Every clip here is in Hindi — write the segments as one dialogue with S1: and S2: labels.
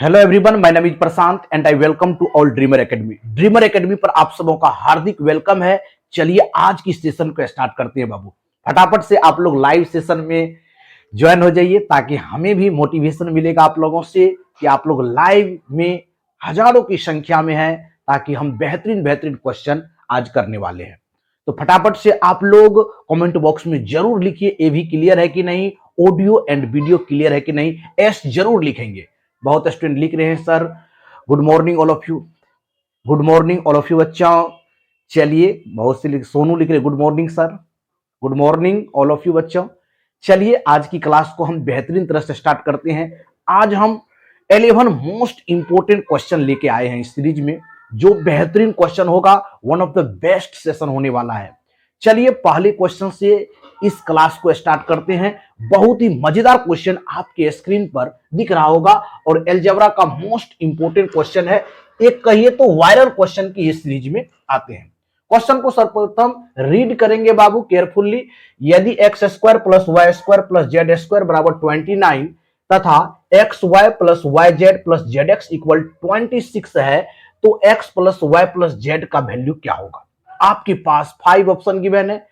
S1: Hello everyone, my name is Prashant and I welcome to all Dreamer Academy. Dreamer Academy पर आप सबों का हार्दिक वेलकम है। चलिए आज की सेशन को स्टार्ट करते हैं बाबू। फटाफट से आप लोग लाइव सेशन में ज्वाइन हो जाइए ताकि हमें भी मोटिवेशन मिलेगा आप लोगों से कि आप लोग लाइव में हजारों की संख्या में हैं, ताकि हम बेहतरीन बेहतरीन क्वेश्चन आज करने वाले हैं। तो फटाफट से आप लोग कमेंट बॉक्स में जरूर लिखिए ए भी क्लियर है कि नहीं, ऑडियो एंड वीडियो क्लियर है कि नहीं। एस जरूर लिखेंगे। बहुत स्टूडेंट लिख रहे हैं sir good morning all of you, good morning all of you बच्चों। चलिए बहुत से सोनू लिख रहे good morning sir, good morning all of you बच्चों। चलिए आज की क्लास को हम बेहतरीन तरह से स्टार्ट करते हैं। आज हम 11 मोस्ट इंपोर्टेंट क्वेश्चन लेके आए हैं इस सीरीज में, जो बेहतरीन क्वेश्चन होगा, one of the best session होने वाला है। चलिए पहले क्वेश्चन से इस क्लास को स्टार्ट करते हैं। बहुत ही मजेदार क्वेश्चन आपके स्क्रीन पर दिख रहा होगा और अलजेब्रा का मोस्ट इंपोर्टेंट क्वेश्चन है। एक कहिए तो वायरल क्वेश्चन की इस सीरीज में आते हैं। क्वेश्चन को सर्वप्रथम रीड करेंगे बाबू केयरफुल्ली। यदि x square plus y square plus z square बराबर 29 तथा x y plus y z plus z x equal 26 है, तो x plus y plus z का वैल्यू क्या होगा। आपके पास 5 ऑप्शन गिवन है।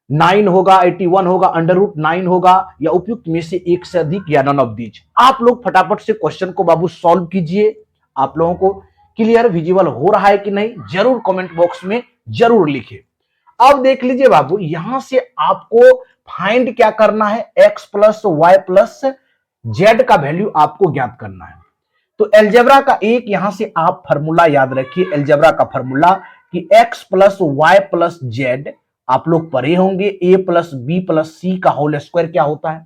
S1: 9 होगा, 81 होगा, अंडर रूट 9 होगा, या उपयुक्त में से एक से अधिक, या नन ऑफ दीज। आप लोग फटाफट से क्वेश्चन को बाबू सॉल्व कीजिए। आप लोगों को क्लियर विजिबल हो रहा है कि नहीं, जरूर कमेंट बॉक्स में जरूर लिखिए। अब देख लीजिए बाबू, यहां से आपको फाइंड क्या करना है, x plus y plus z का वैल्यू आपको ज्ञात करना है। तो अलजेब्रा का एक यहां से आप फॉर्मूला याद रखिए, अलजेब्रा का फॉर्मूला कि x plus y plus z, आप लोग पढ़े होंगे a plus b plus c का होल स्क्वायर क्या होता है।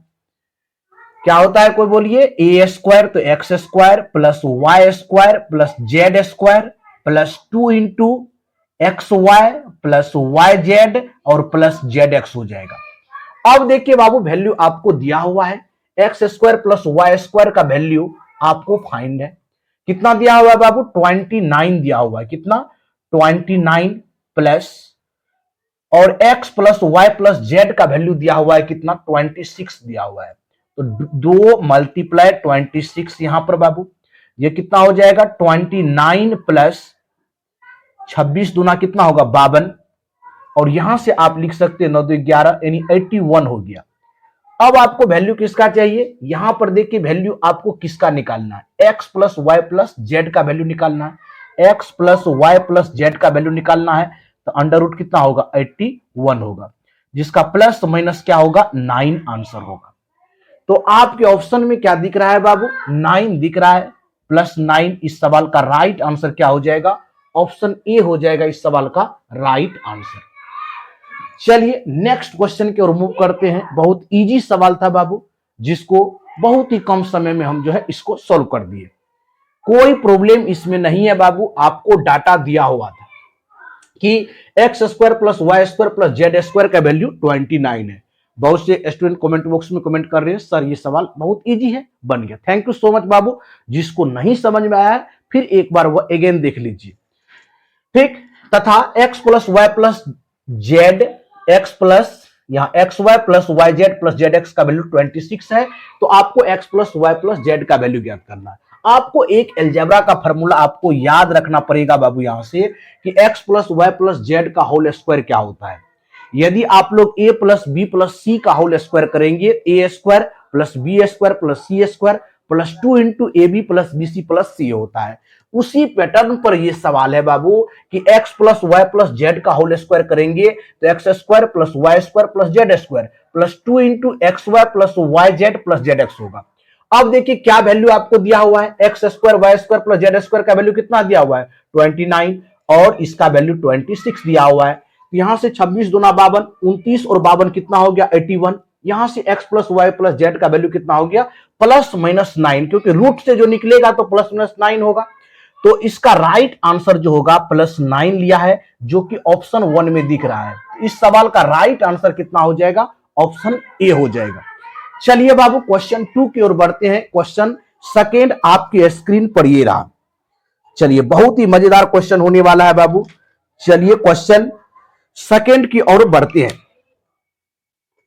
S1: क्या होता है कोई बोलिए, ए स्क्वायर तो x square plus y square plus z square plus 2 into x y plus y z और प्लस जेड एक्स हो जाएगा। अब देखिए बाबू, वैल्यू आपको दिया हुआ है, x square plus y square का वैल्यू आपको फाइंड है। कितना दिया हुआ है बाबू, 29 दिया हुआ है। कितना, 29 प्लस, और x plus y plus z का वैल्यू दिया हुआ है कितना, 26 दिया हुआ है। तो 2 मल्टीप्लाई 26 यहां पर बाबू, ये कितना हो जाएगा, 29 प्लस 26 दूना कितना होगा, 52। और यहां से आप लिख सकते हैं 9 2 11 यानी 81 हो गया। अब आपको वैल्यू किसका चाहिए, यहां पर देखिए वैल्यू आपको किसका निकालना है, x plus y plus z का वैल्यू निकालना है। X plus y plus z का वैल्यू निकालना है, तो अंडर रूट कितना होगा, 81 होगा, जिसका प्लस माइनस क्या होगा, 9 आंसर होगा। तो आपके ऑप्शन में क्या दिख रहा है बाबू, 9 दिख रहा है, प्लस 9 इस सवाल का राइट आंसर क्या हो जाएगा, ऑप्शन ए हो जाएगा इस सवाल का राइट आंसर। चलिए नेक्स्ट क्वेश्चन की ओर मूव करते हैं। बहुत इजी सवाल था बाबू, जिसको बहुत ही कम समय में हम जो है इसको सॉल्व कर दिए। कोई प्रॉब्लम इसमें नहीं है बाबू। आपको डाटा दिया हुआ था कि x square plus y square plus z square का वैल्यू 29 है। बहुत से स्टूडेंट कमेंट बॉक्स में कमेंट कर रहे हैं सर ये सवाल बहुत इजी है, बन गया। थैंक यू सो मच बाबू। जिसको नहीं समझ में आया फिर एक बार वो अगेन देख लीजिए, ठीक। तथा x plus y plus z, x plus यहां x y plus y z plus z x का वैल्यू 26 है, तो आपको x plus y plus z का वैल्यू ज्ञात करना है। आपको एक अलजेब्रा का फॉर्मूला आपको याद रखना पड़ेगा बाबू यहां से कि x plus y plus z का होल स्क्वायर क्या होता है। यदि आप लोग a plus b plus c का होल स्क्वायर करेंगे, a square plus b square plus c square plus 2 into a b plus b c plus c होता है। उसी पैटर्न पर यह सवाल है बाबू कि x plus y plus z का होल स्क्वायर करेंगे तो x square plus y square plus z square plus 2 into x y plus y z plus z x होगा। अब देखिए क्या वैल्यू आपको दिया हुआ है, x square y square plus z square का वैल्यू कितना दिया हुआ है, 29, और इसका वैल्यू 26 दिया हुआ है। तो यहां से 26 दूना 52, 29 और 52 कितना हो गया, 81। यहां से x plus y plus z का वैल्यू कितना हो गया, प्लस माइनस 9, क्योंकि रूट से जो निकलेगा तो प्लस माइनस 9 होगा। तो इसका राइट आंसर जो होगा प्लस 9 लिया है, जो कि ऑप्शन 1 में दिख रहा है। इस सवाल का राइट आंसर कितना हो जाएगा, ऑप्शन ए हो जाएगा। चलिए बाबू क्वेश्चन 2 की ओर बढ़ते हैं। क्वेश्चन सेकेंड आपकी स्क्रीन पर ये रहा। चलिए बहुत ही मजेदार क्वेश्चन होने वाला है बाबू। चलिए क्वेश्चन सेकेंड की ओर बढ़ते हैं।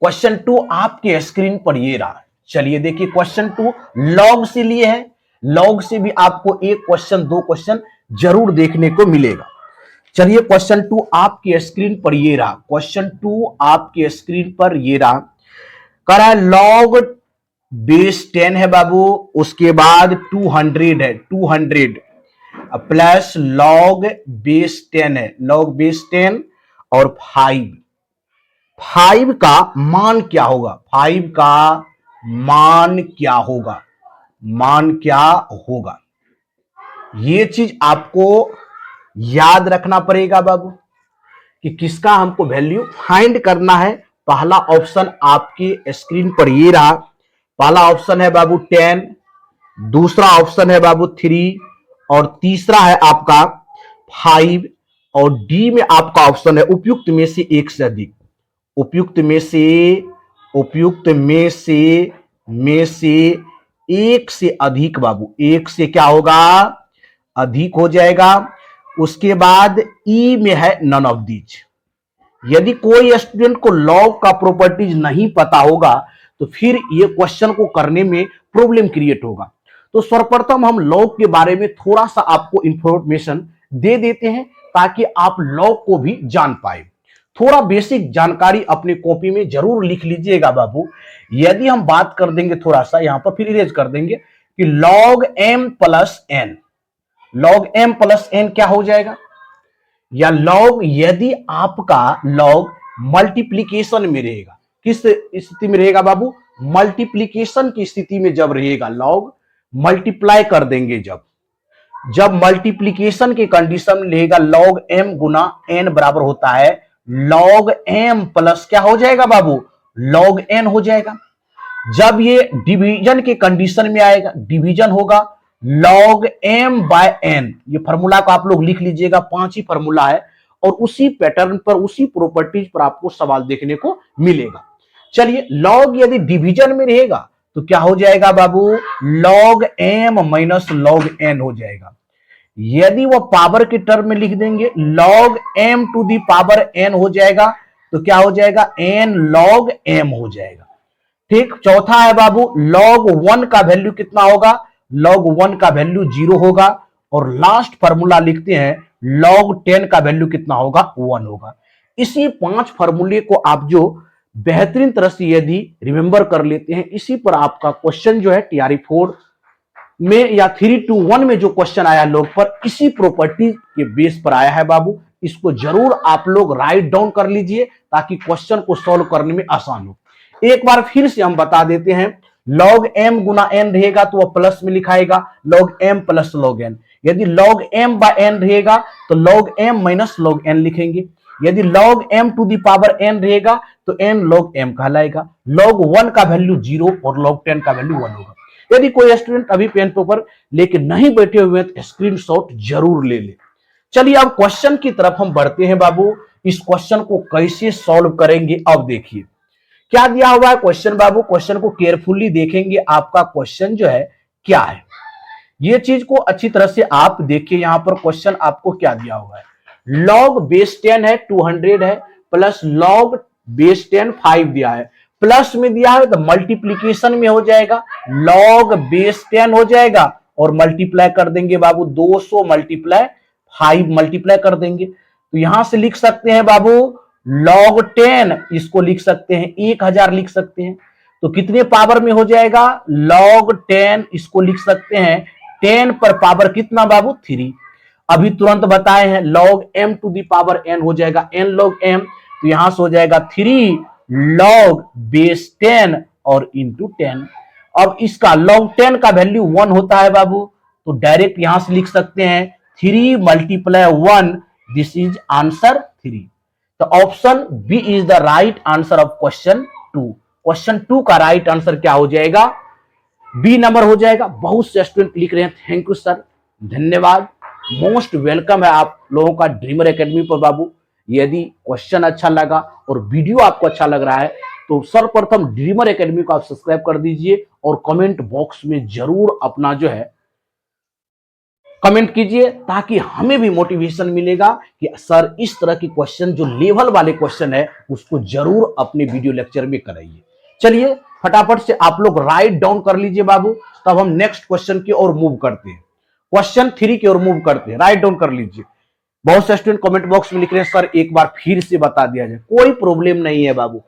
S1: क्वेश्चन 2 आपके स्क्रीन पर ये रहा। चलिए देखिए क्वेश्चन 2 लॉग से लिए है। लॉग से भी आपको एक क्वेश्चन, दो क्वेश्चन जरूर देखने को मिलेगा। चलिए क्वेश्चन 2 आपकी स्क्रीन पर ये रहा, क्वेश्चन 2 आपकी स्क्रीन पर ये रहा। कह रहा है लॉग बेस 10 है बाबू, उसके बाद 200 है, 200 प्लस लॉग बेस 10 है, लॉग बेस 10 और 5 का मान क्या होगा, 5 का मान क्या होगा, मान क्या होगा, ये चीज आपको याद रखना पड़ेगा बाबू कि किसका हमको वैल्यू फाइंड करना है। पहला ऑप्शन आपके स्क्रीन पर ये रहा, पहला ऑप्शन है बाबू 10, दूसरा ऑप्शन है बाबू 3 और तीसरा है आपका 5 और डी में आपका ऑप्शन है उपयुक्त में से एक से अधिक, उपयुक्त में से, उपयुक्त में से एक से अधिक बाबू, एक से क्या होगा, अधिक हो जाएगा। उसके बाद ई में है नन ऑफ दीज। यदि कोई स्टूडेंट को लॉग का प्रॉपर्टीज नहीं पता होगा तो फिर ये क्वेश्चन को करने में प्रॉब्लम क्रिएट होगा। तो सर्वप्रथम हम लॉग के बारे में थोड़ा सा आपको इंफॉर्मेशन दे देते हैं ताकि आप लॉग को भी जान पाए। थोड़ा बेसिक जानकारी अपने कॉपी में जरूर लिख लीजिएगा बाबू। यदि हम बात कर देंगे थोड़ा सा यहां पर, फिर इरेज कर देंगे कि log m plus n, log m plus n क्या हो जाएगा, या लॉग यदि आपका लॉग मल्टीप्लीकेशन में रहेगा, किस स्थिति में रहेगा बाबू, मल्टीप्लीकेशन की स्थिति में जब रहेगा, लॉग मल्टीप्लाई कर देंगे जब मल्टीप्लीकेशन के कंडीशन में रहेगा, लॉग एम गुना एन बराबर होता है लॉग एम प्लस क्या हो जाएगा बाबू, लॉग एन हो जाएगा। जब ये डिवीजन के कंडीशन में आएगा, डिवीजन होगा लॉग एम बाय एन, ये फॉर्मूला को आप लोग लिख लीजिएगा, 5 ही फॉर्मूला है और उसी पैटर्न पर, उसी प्रॉपर्टीज पर आपको सवाल देखने को मिलेगा। चलिए लॉग यदि डिवीजन में रहेगा तो क्या हो जाएगा बाबू, log m minus log n हो जाएगा। यदि वो पावर के टर्म में लिख देंगे log m to the power n हो जाएगा, तो क्या हो जाएगा, एन लॉग एम हो जाएगा। ठीक, चौथा है बाबू लॉग 1 का वैल्यू कितना होगा, लॉग 1 का वैल्यू 0 होगा और लास्ट फॉर्मूला लिखते हैं लॉग 10 का वैल्यू कितना होगा, 1 होगा। इसी 5 फॉर्मूले को आप जो बेहतरीन तरह से यदि रिमेंबर कर लेते हैं, इसी पर आपका क्वेश्चन जो है टीआरई 4 में या 3-1 में जो क्वेश्चन आया लॉग पर, इसी प्रॉपर्टी के बेस पर आया है बाबू। इसको जरूर आप लोग राइट डाउन कर लीजिए ताकि क्वेश्चन को सॉल्व करने में आसान हो। एक बार फिर से हम बता देते हैं, लॉग एम गुना एन रहेगा तो वह प्लस में लिखाएगा log m plus log n. यदि लॉग एम बाय एन रहेगा तो log m minus log n लिखेंगे। यदि log m to the power n रहेगा तो एन लॉग एम कहलाएगा। लॉग 1 का वैल्यू 0 और लॉग 10 का वैल्यू 1 होगा। यदि कोई स्टूडेंट अभी पेन पेपर लेके नहीं बैठे हुए हैं तो स्क्रीनशॉट जरूर ले ले। चलिए अब क्वेश्चन की तरफ हम बढ़ते हैं बाबू। इस क्वेश्चन को कैसे सॉल्व करेंगे अब देखिए क्या दिया हुआ है क्वेश्चन बाबू। क्वेश्चन को केयरफुली देखेंगे, आपका क्वेश्चन जो है क्या है, ये चीज को अच्छी तरह से आप देखिए। यहां पर क्वेश्चन आपको क्या दिया हुआ है, लॉग बेस 10 है 200 है प्लस लॉग बेस 10 5 दिया है, प्लस में दिया है तो मल्टीप्लीकेशन में हो जाएगा, लॉग बेस 10 हो जाएगा और मल्टीप्लाई कर देंगे बाबू 200 मल्टीप्लाई 5 मल्टीप्लाई कर देंगे। तो यहां से लिख सकते हैं बाबू लॉग 10, इसको लिख सकते हैं 1000 लिख सकते हैं। तो कितने पावर में हो जाएगा, लॉग 10 इसको लिख सकते हैं 10 पर पावर कितना बाबू 3। अभी तुरंत बताए हैं log m to the power n हो जाएगा n लॉग m, तो यहां से हो जाएगा 3 लॉग बेस 10 और इंटू 10। अब इसका लॉग 10 का वैल्यू 1 होता है बाबू, तो डायरेक्ट यहां से लिख सकते हैं 3 मल्टीप्लाई 1, दिस इज आंसर 3। तो option B is the right answer of question 2। Question 2 का राइट आंसर क्या हो जाएगा, बी नंबर हो जाएगा। बहुत से स्टूडेंट लिख रहे हैं, थैंक यू सर, धन्यवाद, मोस्ट वेलकम है आप लोगों का ड्रीमर एकेडमी पर बाबू। यदि क्वेश्चन अच्छा लगा और वीडियो आपको अच्छा लग रहा है तो सर्वप्रथम ड्रीमर एकेडमी को आप सब्सक्राइब कर दीजिए और कमेंट बॉक्स में जरूर अपना जो है कमेंट कीजिए ताकि हमें भी मोटिवेशन मिलेगा कि सर इस तरह की क्वेश्चन जो लेवल वाले क्वेश्चन है उसको जरूर अपने वीडियो लेक्चर में कराइए। चलिए फटाफट से आप लोग राइट डाउन कर लीजिए बाबू, तब हम नेक्स्ट क्वेश्चन की ओर मूव करते हैं, क्वेश्चन 3 की ओर मूव करते हैं। राइट डाउन कर लीजिए। बहुत से स्टूडेंट कमेंट बॉक्स में लिख रहे हैं सर एक बार फिर से बता दिया जाए, कोई प्रॉब्लम नहीं है बाबू।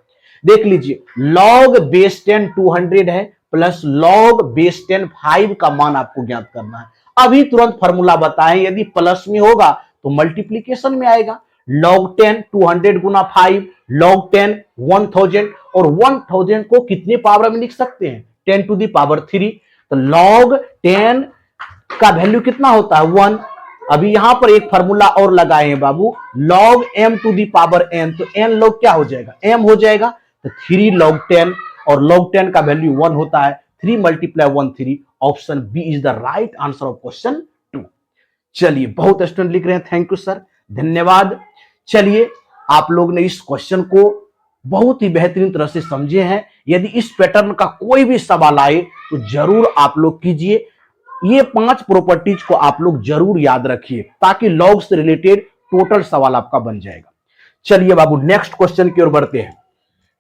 S1: देख लीजिए, लॉग बेस 10 200 है प्लस लॉग बेस 10 5 का मान आपको ज्ञात करना है। अभी तुरंत फॉर्मूला बताएं, यदि प्लस में होगा तो मल्टीप्लीकेशन में आएगा। लॉग 10 200 गुना 5, लॉग 10 1000, और 1000 को कितने पावर में लिख सकते हैं? 10 टू द पावर 3। तो लॉग 10 का वैल्यू कितना होता है? 1। अभी यहां पर एक फॉर्मूला और लगाए हैं बाबू, log m to the power n, तो n लॉग क्या हो जाएगा? m हो जाएगा। तो 3 लॉग 10, और लॉग 10 का वैल्यू 1 होता है। 3 multiply 1 3। Option B is the right answer of question 2। चलिए, बहुत स्टूडेंट लिख रहे हैं, थैंक यू सर, धन्यवाद। चलिए, आप लोग ने इस क्वेश्चन को बहुत ही बेहतरीन तरह से समझे हैं। यदि इस पैटर्न का कोई भी सवाल आए तो जरूर आप लोग कीजिए। ये 5 प्रॉपर्टीज को आप लोग जरूर याद रखिए, ताकि लॉग से रिलेटेड टोटल सवाल आपका बन जाएगा। चलिए बाबू, नेक्स्ट क्वेश्चन की ओर बढ़ते हैं।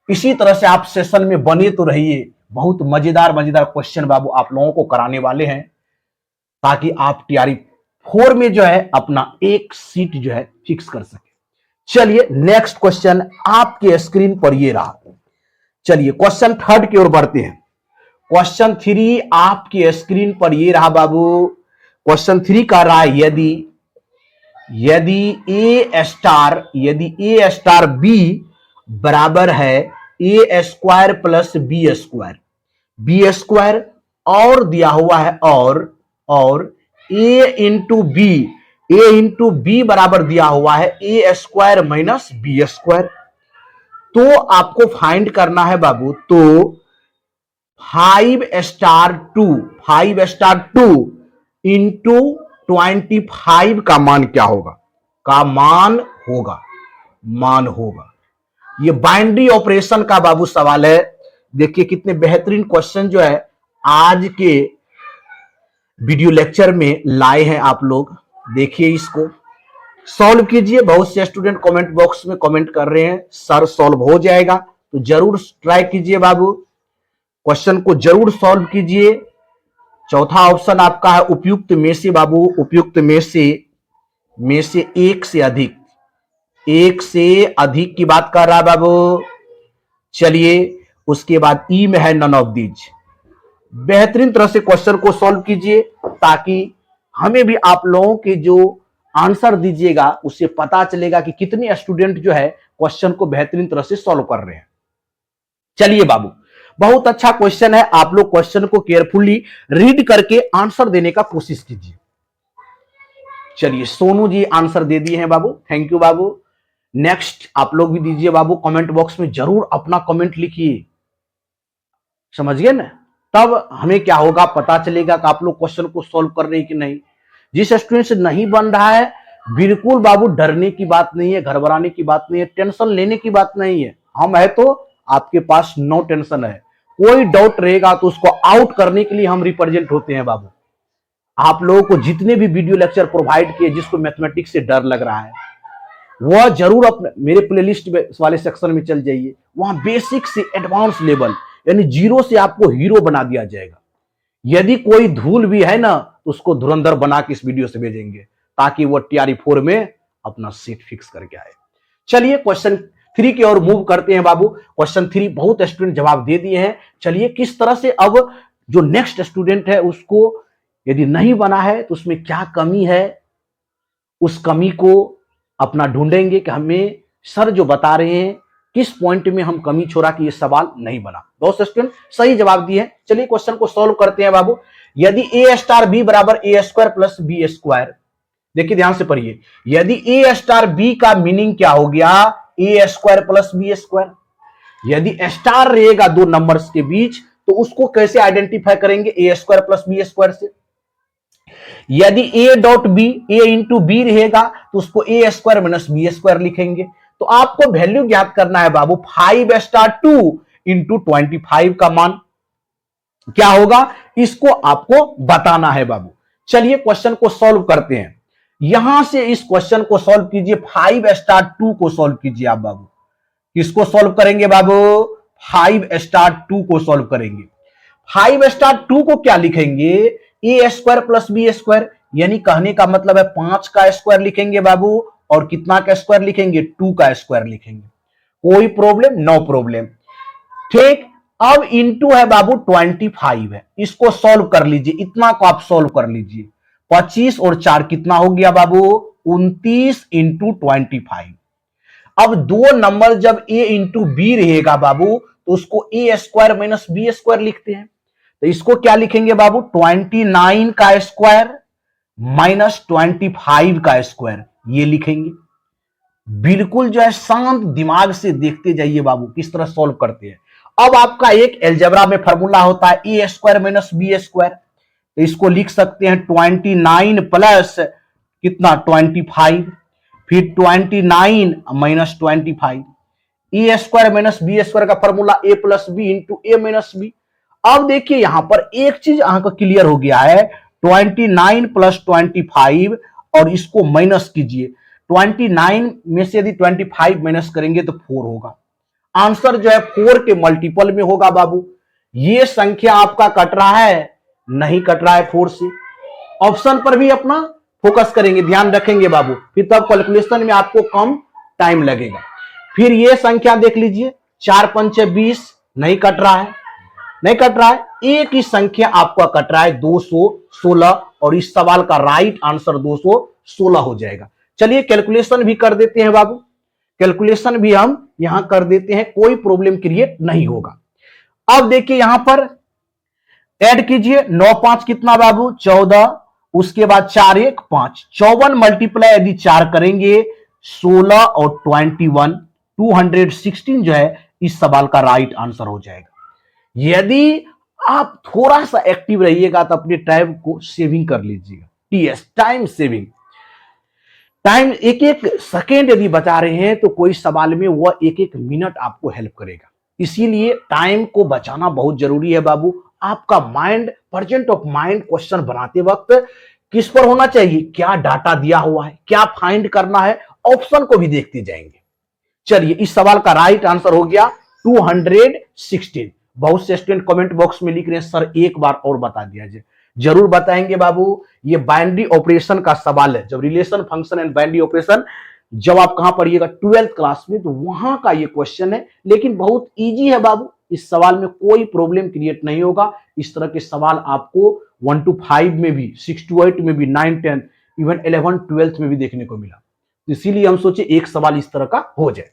S1: इसी तरह से आप सेशन में बने तो रहिए, बहुत मजेदार मजेदार क्वेश्चन बाबू आप लोगों को कराने वाले हैं, ताकि आप टीआरई 4 में जो है अपना एक सीट जो है फिक्स कर सके। चलिए, नेक्स्ट क्वेश्चन आपके स्क्रीन पर ये रहा। चलिए, क्वेश्चन 3 की ओर बढ़ते हैं। क्वेश्चन 3 आपकी स्क्रीन पर ये रहा बाबू। क्वेश्चन 3 का रहा है, यदि ए स्टार बी बराबर है ए स्क्वायर प्लस बी स्क्वायर और दिया हुआ है और ए इंटू बी बराबर दिया हुआ है ए स्क्वायर माइनस बी स्क्वायर। तो आपको फाइंड करना है बाबू, तो 5 स्टार 2 इंटू 25 का मान क्या होगा? मान होगा। ये बाइनरी ऑपरेशन का बाबू सवाल है। देखिए कितने बेहतरीन क्वेश्चन जो है आज के वीडियो लेक्चर में लाए हैं आप लोग। देखिए, इसको सॉल्व कीजिए। बहुत से स्टूडेंट कमेंट बॉक्स में कमेंट कर रहे हैं सर सॉल्व हो जाएगा, तो जरूर ट्राई कीजिए बाबू, क्वेश्चन को जरूर सॉल्व कीजिए। चौथा ऑप्शन आपका है उपयुक्त में से बाबू, उपयुक्त में से एक से अधिक की बात कर रहा है बाबू। चलिए, उसके बाद ई में है नन ऑफ दीज। बेहतरीन तरह से क्वेश्चन को सॉल्व कीजिए, ताकि हमें भी आप लोगों के जो आंसर दीजिएगा उससे पता चलेगा कि कितने स्टूडेंट जो है क्वेश्चन को बेहतरीन तरह से सॉल्व कर रहे हैं। चलिए बाबू, बहुत अच्छा क्वेश्चन है। आप लोग क्वेश्चन को केयरफुली रीड करके आंसर देने का कोशिश कीजिए। चलिए, सोनू जी आंसर दे दिए हैं बाबू, थैंक यू बाबू। नेक्स्ट आप लोग भी दीजिए बाबू, कमेंट बॉक्स में जरूर अपना कमेंट लिखिए, समझिए ना, तब हमें क्या होगा पता चलेगा कि आप लोग क्वेश्चन को सॉल्व कर रहे हैं कि नहीं। जिस स्टूडेंट से नहीं बन रहा है, बिल्कुल बाबू डरने की बात नहीं है, घबराने की बात नहीं है, टेंशन लेने की बात नहीं है। हम है तो आपके पास नो टेंशन है। कोई डाउट रहेगा तो उसको आउट करने के लिए हम रिप्रेजेंट होते हैं बाबू। आप लोगों को जितने भी वीडियो लेक्चर प्रोवाइड किए, जिसको मैथमेटिक्स से डर लग रहा है, वह जरूर अपने मेरे प्लेलिस्ट वाले सेक्शन में चल जाइए। वहां बेसिक से एडवांस लेवल, यानी जीरो से आपको हीरो बना दिया जाएगा। यदि कोई धूल भी है ना, तो उसको धुरंधर बना के इस वीडियो से भेजेंगे, ताकि वो टीआरई 4 में अपना सीट फिक्स करके आए। चलिए, क्वेश्चन 3 की ओर मूव करते हैं बाबू। क्वेश्चन 3 बहुत स्टूडेंट जवाब दे दिए हैं। चलिए, किस तरह से अब जो नेक्स्ट स्टूडेंट है उसको यदि नहीं बना है तो उसमें क्या कमी है, उस कमी को अपना ढूंढेंगे कि हमें सर जो बता रहे हैं किस पॉइंट में हम कमी छोड़ा कि ये सवाल नहीं बना। बहुत स्टूडेंट सही जवाब दिए हैं। चलिए, क्वेश्चन को सॉल्व करते हैं बाबू। यदि ए स्टार बी बराबर ए स्क्वायर प्लस बी स्क्वायर, देखिए ध्यान से पढ़िए, यदि ए स्टार बी का मीनिंग क्या हो गया? ए स्क्वायर प्लस बी स्क्वायर। यदि स्टार रहेगा दो नंबर्स के बीच, तो उसको कैसे आइडेंटिफाई करेंगे? A square plus b square से। यदि a dot b, a into b रहेगा, तो उसको a square minus b square लिखेंगे। तो आपको वैल्यू ज्ञात करना है बाबू, 5 स्टार 2 इंटू 25 का मान क्या होगा, इसको आपको बताना है बाबू। चलिए, क्वेश्चन को सॉल्व करते हैं। यहां से इस क्वेश्चन को सॉल्व कीजिए, 5 स्टार 2 को सॉल्व कीजिए आप बाबू। किसको सॉल्व करेंगे बाबू? 5 स्टार 2 को सॉल्व करेंगे। 5 स्टार 2 को क्या लिखेंगे, ए स्क्वायर प्लस बी स्क्वायर, यानी कहने का मतलब है 5 का स्क्वायर लिखेंगे बाबू, और कितना का स्क्वायर लिखेंगे, 2 का स्क्वायर लिखेंगे। कोई प्रॉब्लम, नो प्रॉब्लम। ठीक, अब इंटू है बाबू 25 है, इसको सॉल्व कर लीजिए, इतना को आप सॉल्व कर लीजिए। 25 और 4 कितना हो गया बाबू, 29 इंटू 25। अब दो नंबर जब ए इंटू बी रहेगा बाबू, तो उसको a square minus b square लिखते हैं। तो इसको क्या लिखेंगे बाबू, 29 का स्क्वायर माइनस 25 का स्क्वायर, ये लिखेंगे। बिल्कुल जो है शांत दिमाग से देखते जाइए बाबू किस तरह सॉल्व करते हैं। अब आपका एक एलजेब्रा में फॉर्मूला होता है ए स्क्वायर माइनस बी स्क्वायर, तो इसको लिख सकते हैं 29 प्लस कितना 25, फिर 29 माइनस 25। ए स्क्वायर माइनस बी स्क्वायर का फॉर्मूला ए प्लस बी इंटू ए माइनस बी। अब देखिए यहां पर एक चीज आपका क्लियर हो गया है, 29 प्लस 25 और इसको माइनस कीजिए। 29 में से यदि 25 माइनस करेंगे तो 4 होगा। आंसर जो है 4 के मल्टीपल में होगा बाबू। ये संख्या आपका कट रहा है, नहीं कट रहा है 4 से। ऑप्शन पर भी अपना फोकस करेंगे, ध्यान रखेंगे बाबू, फिर तब कैलकुलेशन में आपको कम टाइम लगेगा। फिर ये संख्या देख लीजिए, 4 पंचे 20, नहीं कट रहा है, नहीं कट रहा है। एक ही संख्या आपका कट रहा है 216, और इस सवाल का राइट आंसर 216 हो जाएगा। चलिए कैलकुलेशन भी कर देते हैं बाबू, कैलकुलेशन भी हम यहां कर देते हैं, कोई प्रॉब्लम क्रिएट नहीं होगा। अब देखिए यहां पर ऐड कीजिए, 9 5 कितना बाबू 14, उसके बाद 4 1 5, 54 मल्टीप्लाई यदि 4 करेंगे 16 और 21, 216 जो है इस सवाल का राइट आंसर हो जाएगा। यदि आप थोड़ा सा एक्टिव रहिएगा तो अपने टाइम को सेविंग कर लीजिएगा, टीएस टाइम सेविंग। टाइम एक एक सेकेंड यदि बचा रहे हैं तो कोई सवाल में वह एक एक मिनट आपको हेल्प करेगा, इसीलिए टाइम को बचाना बहुत जरूरी है बाबू। आपका mind, present of mind question बनाते वक्त किस पर होना चाहिए, क्या डाटा दिया हुआ है, क्या फाइंड करना है, ऑप्शन को भी देखते जाएंगे। चलिए इस सवाल का राइट आंसर हो गया 216। बहुत से स्टूडेंट कमेंट बॉक्स में लिख रहे हैं सर एक बार और बता दिया जाए, जरूर बताएंगे बाबू। ये बाइनरी ऑपरेशन का सवाल है, जब relation function and binary operation जब आप कहां पढ़िएगा 12th क्लास में, तो वहां का ये क्वेश्चन है, लेकिन बहुत इजी है बाबू। इस सवाल में कोई प्रॉब्लम क्रिएट नहीं होगा। इस तरह के सवाल आपको 1 to 5 में भी, 6 to 8 में भी, 9 10 इवन 11 12th में भी देखने को मिला, तो इसीलिए हम सोचे एक सवाल इस तरह का हो जाए।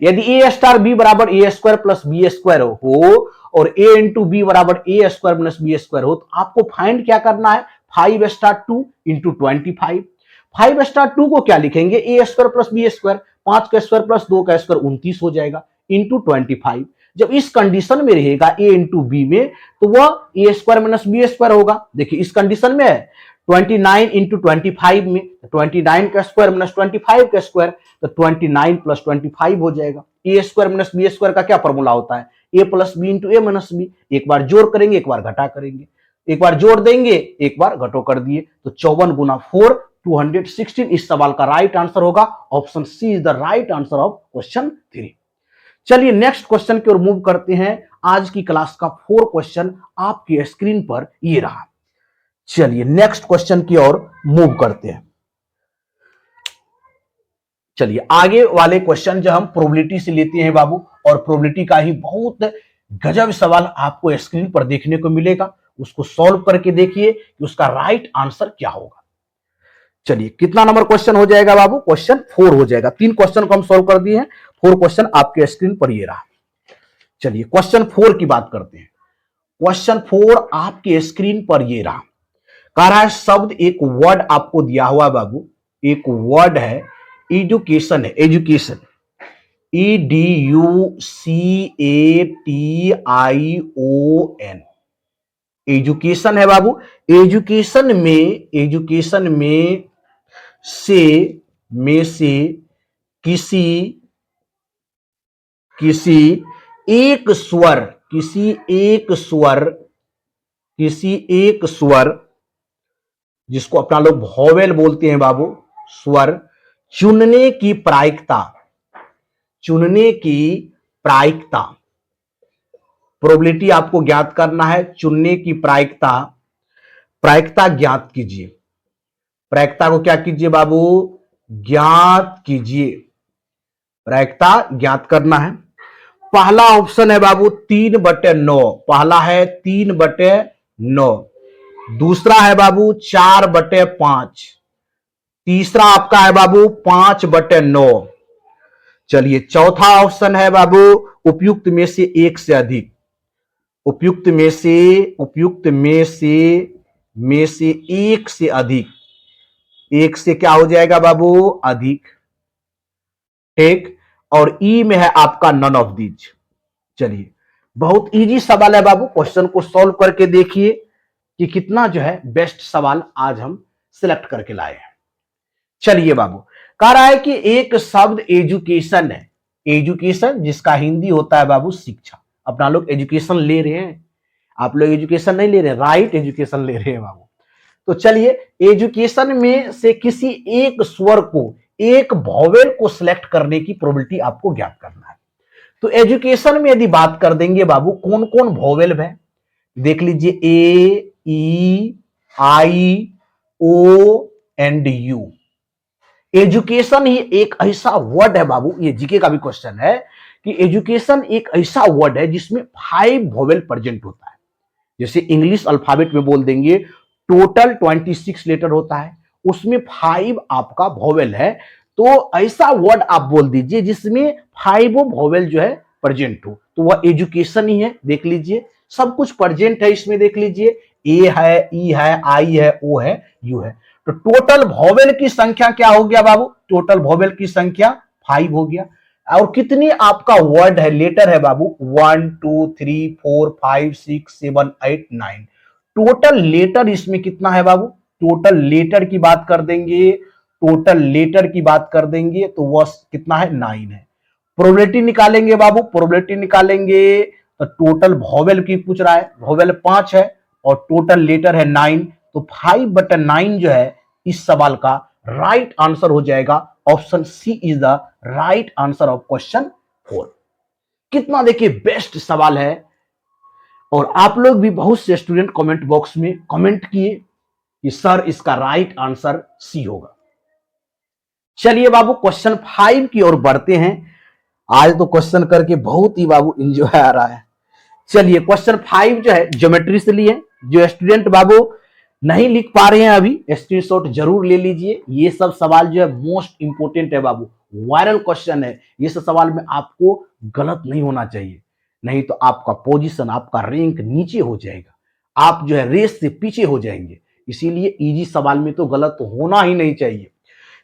S1: यदि ए स्टार बी बराबर ए स्क्वायर प्लस बी स्क्वायर हो और ए इंटू बी बराबर ए स्क्वायर प्लस बी स्क्वायर हो, तो आपको फाइंड क्या करना है, 5 स्टार 2 इंटू 25। 5 स्टार 2 को क्या लिखेंगे, ए स्क्वायर प्लस बी स्क्वायर, 5 का स्क्वायर प्लस 2 का स्क्वायर 29 हो जाएगा, इंटू 25। जब इस कंडीशन में रहेगा ए इंटू बी में, तो वह ए स्क्वायर माइनस बी स्क्वायर होगा। देखिए इस कंडीशन में है 29 इंटू 25 में, 29 का स्क्वायर माइनस 25 का स्क्वायर, तो 29 प्लस 25 हो जाएगा। ए स्क्वायर माइनस बी स्क्वायर का क्या फॉर्मूला होता है, ए प्लस बी इंटू ए माइनस बी। एक बार जोड़ करेंगे, एक बार घटा करेंगे, एक बार जोड़ देंगे, एक बार घटो कर दिए, तो 54 गुना 4 216 इस सवाल का राइट आंसर होगा। Option C is the right answer of question 3। चलिए नेक्स्ट क्वेश्चन की ओर मूव करते हैं। आज की क्लास का 4 क्वेश्चन आपकी स्क्रीन पर ये रहा। चलिए नेक्स्ट क्वेश्चन की ओर मूव करते हैं। चलिए आगे वाले क्वेश्चन जो हम प्रोबेबिलिटी से लेते हैं बाबू, और प्रोबेबिलिटी का ही बहुत गजब सवाल आपको स्क्रीन पर देखने को मिलेगा, उसको सॉल्व करके देखिए कि उसका राइट आंसर क्या होगा। चलिए कितना नंबर क्वेश्चन हो जाएगा बाबू, क्वेश्चन 4 हो जाएगा। 3 क्वेश्चन को हम सॉल्व कर दिए हैं, 4 क्वेश्चन आपके स्क्रीन पर ये रहा। चलिए क्वेश्चन 4 की बात करते हैं। क्वेश्चन 4 आपके स्क्रीन पर ये रहा। कह रहा है शब्द, एक वर्ड आपको दिया हुआ बाबू, एक वर्ड है एजुकेशन है, एजुकेशन, EDUCATION, एजुकेशन है बाबू। एजुकेशन में से किसी एक स्वर जिसको अपना लोग वॉवेल बोलते हैं बाबू, स्वर चुनने की प्रायिकता, प्रोबेबिलिटी आपको ज्ञात करना है, चुनने की प्रायिकता, प्रायिकता ज्ञात कीजिए। प्रायिकता को क्या कीजिए बाबू, ज्ञात कीजिए। प्रायिकता ज्ञात करना है। पहला ऑप्शन है बाबू 3/9, पहला है 3/9, दूसरा है बाबू 4/5, तीसरा आपका है बाबू 5/9। चलिए चौथा ऑप्शन है बाबू उपयुक्त में से एक से अधिक, उपयुक्त में से एक से अधिक, एक से क्या हो जाएगा बाबू, अधिक, ठीक। और ई में है आपका नन ऑफ दीज। चलिए बहुत इजी सवाल है बाबू, क्वेश्चन को सॉल्व करके देखिए कि कितना जो है बेस्ट सवाल आज हम सिलेक्ट करके लाए हैं। चलिए बाबू, कह रहा है कि एक शब्द एजुकेशन है, एजुकेशन जिसका हिंदी होता है बाबू शिक्षा। अपना लोग एजुकेशन ले रहे हैं, आप लोग एजुकेशन नहीं ले रहे, राइट एजुकेशन ले रहे हैं बाबू। तो चलिए एजुकेशन में से किसी एक स्वर को, एक वॉवेल को सिलेक्ट करने की प्रोबेबिलिटी आपको ज्ञात करना है। तो एजुकेशन में यदि बात कर देंगे बाबू, कौन कौन वॉवेल है देख लीजिए, ए, ई, आई, ओ एंड यू। एजुकेशन ही एक ऐसा वर्ड है बाबू, ये जीके का भी क्वेश्चन है कि एजुकेशन एक ऐसा वर्ड है जिसमें 5 वॉवेल प्रेजेंट होता है। जैसे इंग्लिश अल्फाबेट में बोल देंगे टोटल 26 लेटर होता है, उसमें 5 आपका वॉवेल है। तो ऐसा वर्ड आप बोल दीजिए जिसमें 5 वॉवेल जो है प्रेजेंट हो, तो वह एजुकेशन ही है। देख लीजिए सब कुछ प्रेजेंट है इसमें, देख लीजिए ए है, ई है, आई है, ओ है, यू है। तो टोटल वॉवेल की संख्या क्या हो गया बाबू, टोटल वॉवेल की संख्या 5 हो गया। और कितनी आपका वर्ड है, लेटर है बाबू, 1 2 3 4 5 6 7 8 9। टोटल लेटर इसमें कितना है बाबू, टोटल लेटर की बात कर देंगे, टोटल लेटर की बात कर देंगे तो वह कितना है, 9 है। प्रोबेबिलिटी निकालेंगे बाबू, प्रोबेबिलिटी निकालेंगे तो टोटल वॉवेल की पूछ रहा है, वॉवेल 5 है और टोटल लेटर है 9, तो 5/9 जो है इस सवाल का राइट आंसर हो जाएगा। Option C is the right answer of question 4। कितना देखिए बेस्ट सवाल है। और आप लोग भी बहुत से स्टूडेंट कमेंट बॉक्स में कमेंट किए कि सर इसका राइट आंसर सी होगा। चलिए बाबू क्वेश्चन 5 की ओर बढ़ते हैं। आज तो क्वेश्चन करके बहुत ही बाबू एंजॉय आ रहा है। चलिए क्वेश्चन 5 जो है ज्योमेट्री से लिए, जो स्टूडेंट बाबू नहीं लिख पा रहे हैं अभी स्क्रीनशॉट जरूर ले लीजिए। ये सब सवाल जो है मोस्ट इंपोर्टेंट है बाबू, वायरल क्वेश्चन है। ये सब सवाल में आपको गलत नहीं होना चाहिए, नहीं तो आपका पोजीशन, आपका रैंक नीचे हो जाएगा, आप जो है रेस से पीछे हो जाएंगे। इसीलिए इजी सवाल में तो गलत होना ही नहीं चाहिए।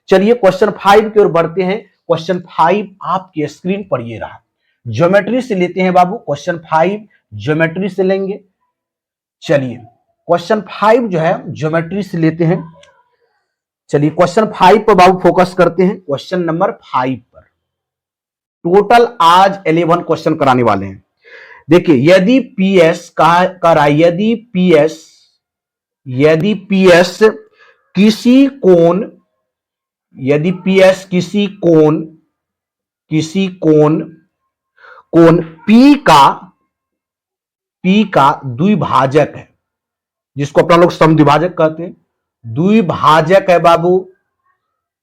S1: चलिए क्वेश्चन 5 की ओर बढ़ते हैं। क्वेश्चन 5 आपके स्क्रीन पर ये रहा। ज्योमेट्री से लेते हैं बाबू, क्वेश्चन 5 ज्योमेट्री से लेंगे। चलिए क्वेश्चन 5 जो है ज्योमेट्री से लेते हैं। चलिए क्वेश्चन 5 पर बाबू फोकस करते हैं, क्वेश्चन नंबर 5 पर। टोटल आज 11 क्वेश्चन कराने वाले हैं। देखिए यदि पीएस का यदि पीएस किसी कोण, यदि पीएस किसी कोण पी का द्विभाजक है, जिसको अपना लोग समद्विभाजक कहते हैं, द्विभाजक है बाबू,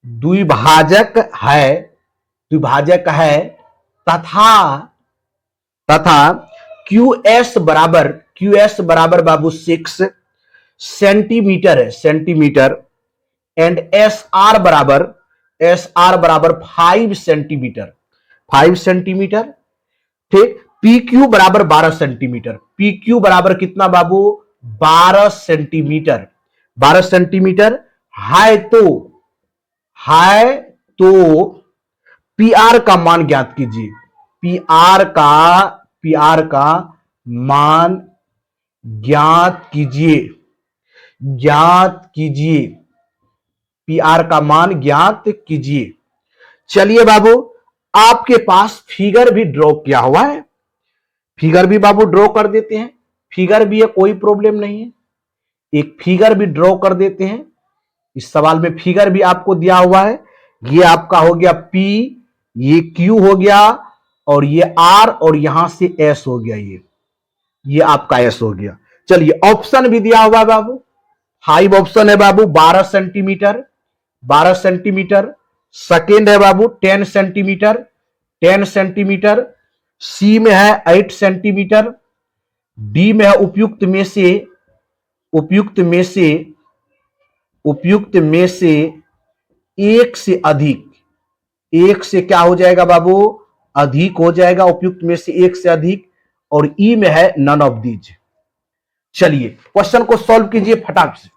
S1: द्विभाजक है तथा QS बराबर बाबू 6 सेंटीमीटर है, सेंटीमीटर, एंड SR बराबर 5 सेंटीमीटर, 5 सेंटीमीटर, ठीक। PQ बराबर 12 सेंटीमीटर, PQ बराबर कितना बाबू, 12 सेंटीमीटर, 12 सेंटीमीटर है तो PR का मान ज्ञात कीजिए। PR का मान ज्ञात कीजिए, PR का मान ज्ञात कीजिए। चलिए बाबू आपके पास फिगर भी ड्रॉ किया हुआ है, फिगर भी बाबू ड्रॉ कर देते हैं, फिगर भी है कोई प्रॉब्लम नहीं है, एक फिगर भी ड्रॉ कर देते हैं। इस सवाल में फिगर भी आपको दिया हुआ है। ये आपका हो गया P, ये Q हो गया और ये आर और यहां से एस हो गया, ये आपका एस हो गया। चलिए ऑप्शन भी दिया हुआ है बाबू, 5 ऑप्शन है बाबू। 12 सेंटीमीटर, 12 सेंटीमीटर। सेकेंड है बाबू 10 सेंटीमीटर, 10 सेंटीमीटर। सी में है 8 सेंटीमीटर। डी में है उपयुक्त में से, उपयुक्त में से, उपयुक्त में से एक से अधिक, एक से क्या हो जाएगा बाबू, अधिक हो जाएगा, उपयुक्त में से एक से अधिक। और ई में है नन ऑफ दीज। चलिए क्वेश्चन को सॉल्व कीजिए फटाफट से,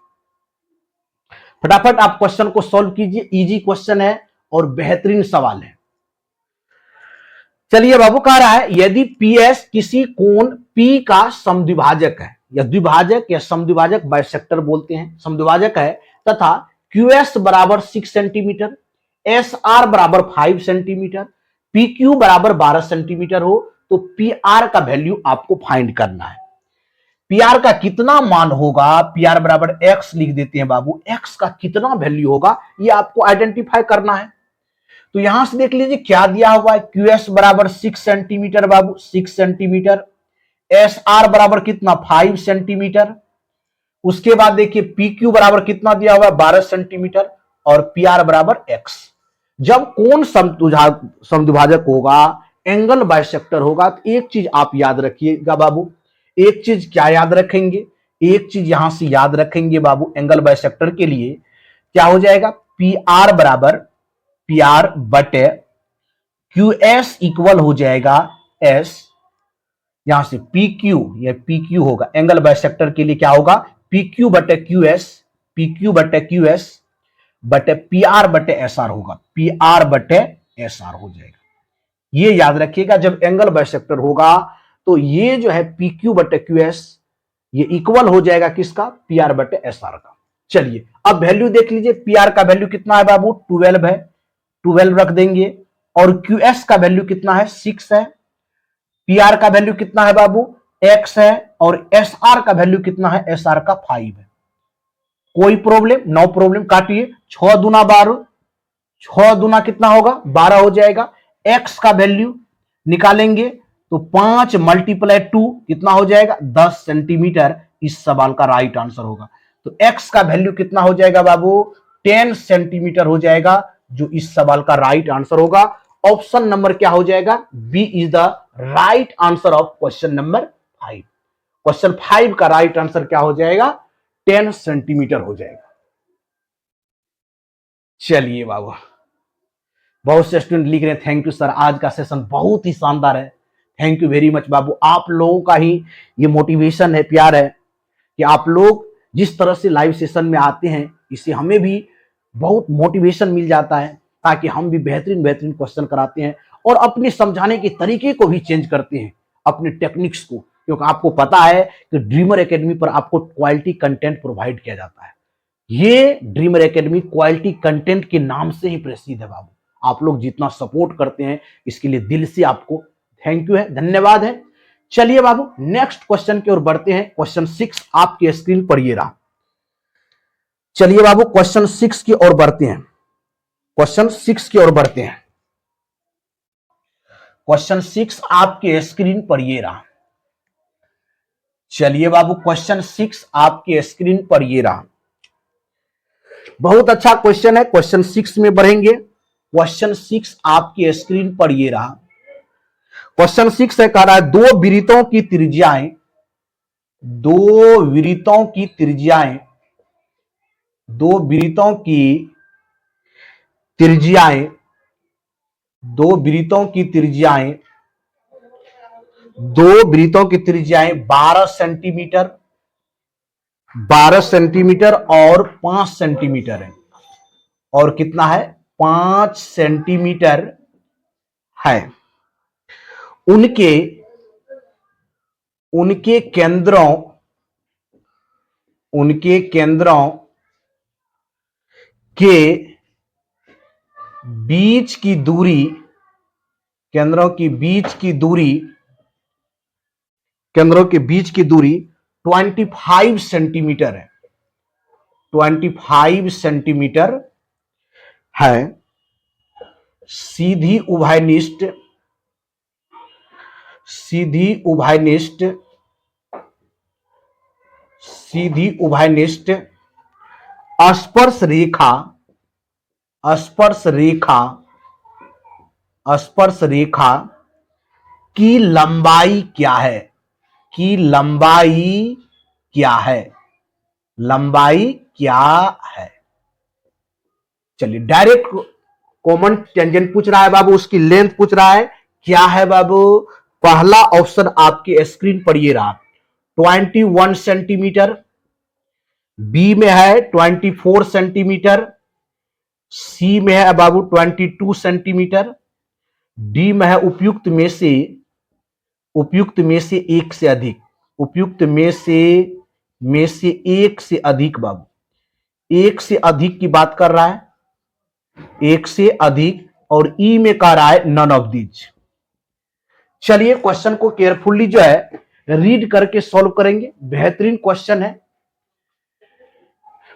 S1: फटाफट आप क्वेश्चन को सॉल्व कीजिए। इजी क्वेश्चन है और बेहतरीन सवाल है। चलिए बाबू कह रहा है यदि पी एस किसी कोण पी का समद्विभाजक है, या द्विभाजक या समद्विभाजक, बाइसेक्टर बोलते हैं, समद्विभाजक है, तथा क्यू एस बराबर 6 सेंटीमीटर, एस आर बराबर 5 सेंटीमीटर, पी क्यू बराबर 12 सेंटीमीटर हो, तो पी आर का वैल्यू आपको फाइंड करना है। पी आर का कितना मान होगा, पी आर बराबर एक्स लिख देते हैं बाबू, एक्स का कितना वैल्यू होगा ये आपको आइडेंटिफाई करना है। तो यहां से देख लीजिए क्या दिया हुआ है, क्यू एस बराबर 6 सेंटीमीटर बाबू, 6 सेंटीमीटर। एस आर बराबर कितना, 5 सेंटीमीटर। उसके बाद देखिए पी क्यू बराबर कितना दिया हुआ है, 12 सेंटीमीटर। और पी आर बराबर एक्स। जब कोण समद्विभाजक होगा, एंगल बाइसेक्टर होगा, तो एक चीज आप याद रखिएगा बाबू। एक चीज क्या याद रखेंगे, एक चीज यहां से याद रखेंगे बाबू, एंगल बाइसेक्टर के लिए क्या हो जाएगा, पी आर बराबर, पी आर बटे क्यू एस इक्वल हो जाएगा एस, यहां से पी क्यू, ये पी क्यू होगा, एंगल बाइसेक्टर के लिए क्या होगा, पी क्यू बटे क्यू एस, पी क्यू बटे क्यू एस बटे पी आर बटे एस आर होगा, पी आर बटे एस आर हो जाएगा। ये याद रखिएगा, जब एंगल बाइसेक्टर होगा तो ये जो है पी क्यू बटे क्यू एस ये इक्वल हो जाएगा किसका, पी आर बटे एस आर का। चलिए अब वैल्यू देख लीजिए, पी आर का वैल्यू कितना है बाबू, 12 है, 12 रख देंगे। और क्यू एस का वैल्यू कितना है, 6 है। पी आर का वैल्यू कितना है बाबू, एक्स है। और एस आर का वैल्यू कितना है, एस आर का 5 है। कोई प्रॉब्लम, नो प्रॉब्लम, काटिए। 6 दूना 12, 6 दूना कितना होगा, 12 हो जाएगा। एक्स का वैल्यू निकालेंगे तो 5 मल्टीप्लाई 2 कितना हो जाएगा, 10 सेंटीमीटर। इस सवाल का राइट आंसर होगा। तो एक्स का वैल्यू कितना हो जाएगा बाबू, 10 सेंटीमीटर हो जाएगा, जो इस सवाल का राइट आंसर होगा। ऑप्शन नंबर क्या हो जाएगा, B is the right answer of question number 5। Question 5 का राइट आंसर क्या हो जाएगा, 10 सेंटीमीटर हो जाएगा। चलिए बाबू, बहुत से स्टूडेंट लिख रहे हैं थैंक यू सर, आज का सेशन बहुत ही शानदार है। थैंक यू वेरी मच बाबू, आप लोगों का ही ये मोटिवेशन है, प्यार है कि आप लोग जिस तरह से लाइव सेशन में आते हैं, इससे हमें भी बहुत मोटिवेशन मिल जाता है, ताकि हम भी बेहतरीन बेहतरीन क्वेश्चन कराते हैं और अपने समझाने के तरीके को भी चेंज करते हैं, अपने टेक्निक्स को। क्योंकि आपको पता है कि ड्रीमर एकेडमी पर आपको क्वालिटी कंटेंट प्रोवाइड किया जाता है। ये ड्रीमर एकेडमी क्वालिटी कंटेंट के नाम से ही प्रसिद्ध है बाबू। आप लोग जितना सपोर्ट करते हैं इसके लिए दिल से आपको थैंक यू है, धन्यवाद है। चलिए बाबू नेक्स्ट क्वेश्चन की ओर बढ़ते हैं। क्वेश्चन 6 आपके स्क्रीन पर ये रहा। चलिए बाबू क्वेश्चन 6 की ओर बढ़ते हैं, क्वेश्चन 6 की ओर बढ़ते हैं। क्वेश्चन 6 आपके स्क्रीन पर ये रहा। चलिए बाबू क्वेश्चन 6 आपके स्क्रीन पर ये रहा। बहुत अच्छा क्वेश्चन है, क्वेश्चन 6 में बढ़ेंगे। क्वेश्चन 6 आपके स्क्रीन पर ये रहा। क्वेश्चन 6 है, कह रहा है दो वृत्तों की त्रिज्याएं, दो वृत्तों की त्रिज्याएं, दो वृत्तों की त्रिज्याएं, दो वृत्तों की त्रिज्याएं, दो वृत्तों की त्रिज्याएं 12 सेंटीमीटर, 12 सेंटीमीटर और 5 सेंटीमीटर है। और कितना है, 5 सेंटीमीटर है। उनके उनके केंद्रों, उनके केंद्रों के बीच की दूरी, केंद्रों की बीच की दूरी, केंद्रों के बीच की दूरी 25 सेंटीमीटर है, 25 सेंटीमीटर है। सीधी उभयनिष्ठ, सीधी उभयनिष्ठ, सीधी उभयनिष्ठ स्पर्श रेखा, स्पर्श रेखा, स्पर्श रेखा की लंबाई क्या है, की लंबाई क्या है, लंबाई क्या है। चलिए डायरेक्ट कॉमन टेंजेंट पूछ रहा है बाबू, उसकी लेंथ पूछ रहा है, क्या है बाबू। पहला ऑप्शन आपके स्क्रीन पर ये रहा 21 सेंटीमीटर, बी में है 24 सेंटीमीटर, सी में है बाबू 22 सेंटीमीटर, डी में है उपयुक्त में से, उपयुक्त में से एक से अधिक, उपयुक्त में से एक से अधिक बाबू, एक से अधिक की बात कर रहा है, एक से अधिक, और ई में कह रहा है नन ऑफ दीज। चलिए क्वेश्चन को केयरफुली जो है रीड करके सॉल्व करेंगे। बेहतरीन क्वेश्चन है,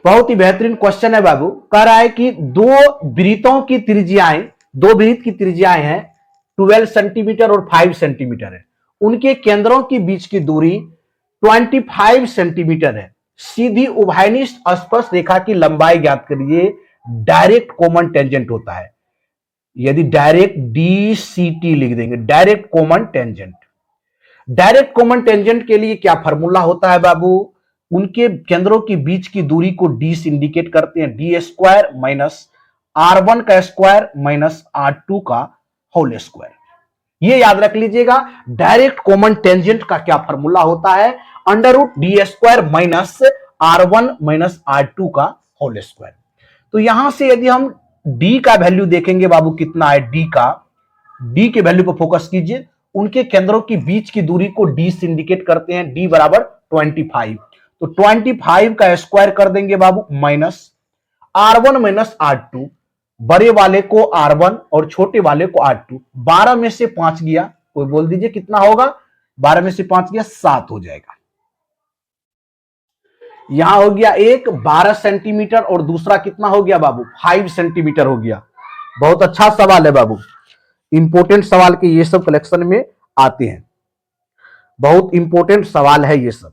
S1: बहुत ही बेहतरीन क्वेश्चन है बाबू। कह रहा है कि दो वृत्तों की त्रिज्याएं, दो वृत्त की त्रिज्याएं हैं 12 सेंटीमीटर और 5 सेंटीमीटर है, उनके केंद्रों के बीच की दूरी 25 सेंटीमीटर है। सीधी उभयनिष्ठ स्पर्श रेखा की लंबाई ज्ञात करिए। डायरेक्ट कॉमन टेंजेंट होता है, यदि डायरेक्ट DCT लिख देंगे, direct common tangent. Direct common tangent के लिए क्या फॉर्मूला होता है बाबू, उनके केंद्रों के बीच की दूरी को डी से इंडिकेट करते हैं, डी स्क्वायर माइनस R1 का स्क्वायर माइनस R2 का होल स्क्वायर। ये याद रख लीजिएगा, डायरेक्ट कॉमन टेंजेंट का क्या फॉर्मूला होता है, under root d square minus R1 minus R2 का होल स्क्वायर। तो यहां से यदि हम डी का वैल्यू देखेंगे बाबू कितना है, डी का, डी के वैल्यू पर फोकस कीजिए। उनके केंद्रों के बीच की दूरी को डी से इंडिकेट करते हैं, डी बराबर 25। तो 25 का स्क्वायर कर देंगे बाबू माइनस R1 माइनस R2, बड़े वाले को R1 और छोटे वाले को R2। 12 में से 5 गया, कोई बोल दीजिए कितना होगा, 12 में से 5 गया 7 हो जाएगा। यहां हो गया एक 12 सेंटीमीटर और दूसरा कितना हो गया बाबू, 5 सेंटीमीटर हो गया। बहुत अच्छा सवाल है बाबू, इंपॉर्टेंट सवाल के ये सब कलेक्शन में आते हैं, बहुत इंपॉर्टेंट सवाल है ये सब।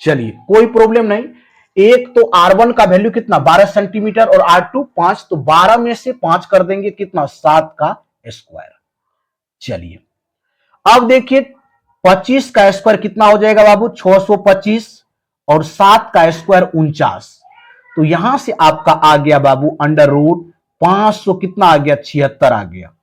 S1: चलिए कोई प्रॉब्लम नहीं। एक तो R1 का वैल्यू कितना 12 सेंटीमीटर और R2 5, तो 12 में से 5 कर देंगे कितना, 7 का स्क्वायर। चलिए अब देखिए 25 का स्क्वायर कितना हो जाएगा बाबू, 625, और 7 का स्क्वायर 49। तो यहां से आपका आ गया बाबू अंडर रूट 500 कितना आ गया, 76 आ गया।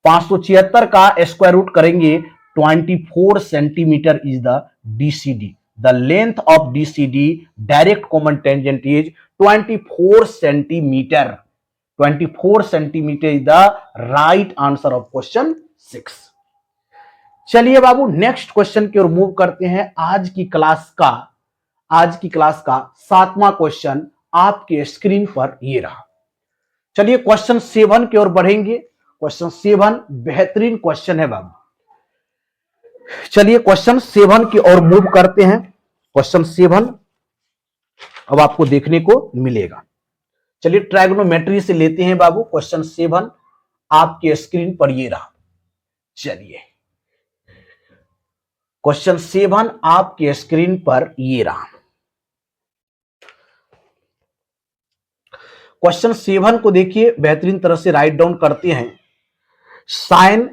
S1: 576 का स्क्वायर रूट करेंगे 24 centimetre is the DCD। The length of DCD, direct common tangent, is 24 centimeter. 24 centimeter is the right answer of question 6. चलिए बाबू नेक्स्ट क्वेश्चन की ओर मूव करते हैं। आज की क्लास का 7वां क्वेश्चन आपके स्क्रीन पर ये रहा। चलिए क्वेश्चन 7 की ओर बढ़ेंगे। क्वेश्चन 7 बेहतरीन क्वेश्चन है बाबू। चलिए क्वेश्चन 7 की ओर मूव करते हैं। क्वेश्चन 7 अब आपको देखने को मिलेगा। चलिए ट्रायगोनोमेट्री से लेते हैं बाबू। क्वेश्चन 7 आपके स्क्रीन पर ये रहा। चलिए क्वेश्चन 7 आपके स्क्रीन पर ये रहा। क्वेश्चन 7 को देखिए, बेहतरीन तरह से राइट डाउन करते हैं। साइन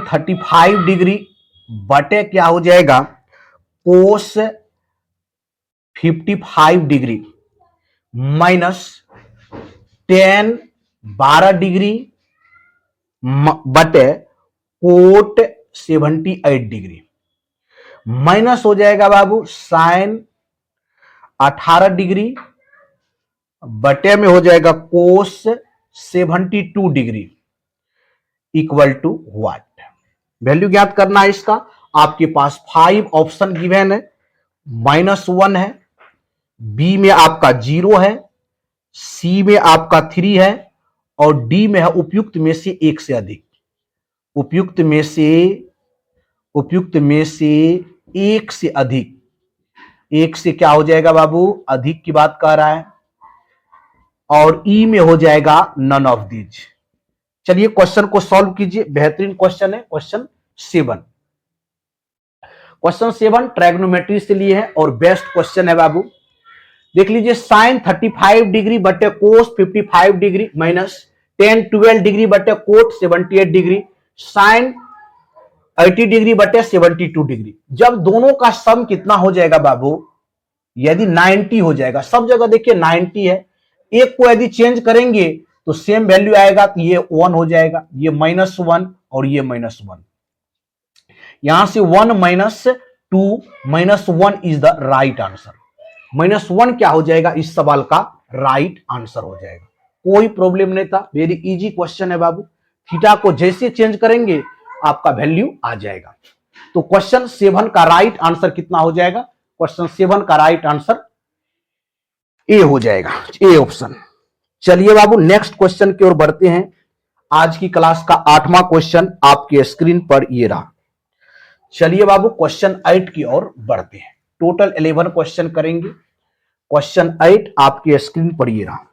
S1: 35 डिग्री बटे क्या हो जाएगा, कोस 55 डिग्री माइनस टेन 12 डिग्री बटे कोट 78 डिग्री, माइनस हो जाएगा बाबू साइन 18 डिग्री बटे में हो जाएगा cos 72 degree equal to what. Value ज्ञात करना है इसका। आपके पास 5 ऑप्शन गिवन है, -1 है, बी में आपका 0 है, सी में आपका 3 है, और डी में है उपयुक्त में से एक से अधिक। उपयुक्त में से एक से अधिक, एक से क्या हो जाएगा बाबू, अधिक की बात कर रहा है, और ई में हो जाएगा नन ऑफ दीज। चलिए क्वेश्चन को सॉल्व कीजिए, बेहतरीन क्वेश्चन है क्वेश्चन 7। क्वेश्चन 7 ट्रैगोनोमेट्री से लिए है और बेस्ट क्वेश्चन है बाबू। देख लीजिए, साइन 35 डिग्री बटे कोस 55 डिग्री माइनस टेन 12 डिग्री बटे कोट 78 डिग्री साइन 80 डिग्री बटे 72 डिग्री। जब दोनों का सम कितना हो जाएगा बाबू, यदि 90 हो जाएगा, सब जगह देखिए 90 है, एक को यदि चेंज करेंगे तो सेम वैल्यू आएगा, तो ये 1 हो जाएगा, ये -1 और ये -1, यहां से 1 - 2 -1 इज द राइट आंसर। -1 क्या हो जाएगा, इस सवाल का राइट आंसर हो जाएगा। कोई प्रॉब्लम नहीं था, वेरी इजी क्वेश्चन है बाबू। थीटा को जैसे चेंज करेंगे आपका वैल्यू आ जाएगा। तो क्वेश्चन 7 का राइट आंसर कितना हो जाएगा, क्वेश्चन 7 का राइट आंसर ए हो जाएगा, ए ऑप्शन। चलिए बाबू नेक्स्ट क्वेश्चन की ओर बढ़ते हैं। आज की क्लास का 8वां क्वेश्चन आपके स्क्रीन पर ये रहा। चलिए बाबू क्वेश्चन 8 की ओर बढ़ते हैं। टोटल 11 क्वेश्चन करेंगे। क्वेश्चन 8 आपके स्क्रीन पर ये रहा।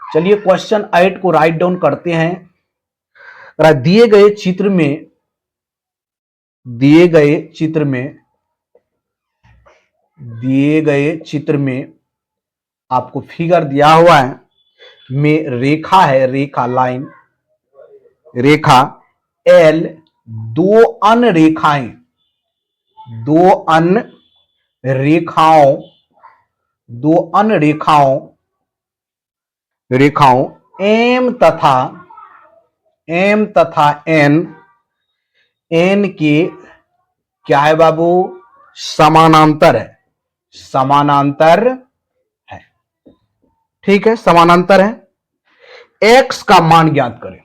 S1: चलिए क्वेश्चन 8 को राइट डाउन करते हैं। दिए गए चित्र में आपको फिगर दिया हुआ है, में रेखा है, लाइन रेखा एल, दो अन्य रेखाओं एम तथा एन के क्या है बाबू, समानांतर है। ठीक है, समानांतर है। एक्स का मान ज्ञात करें।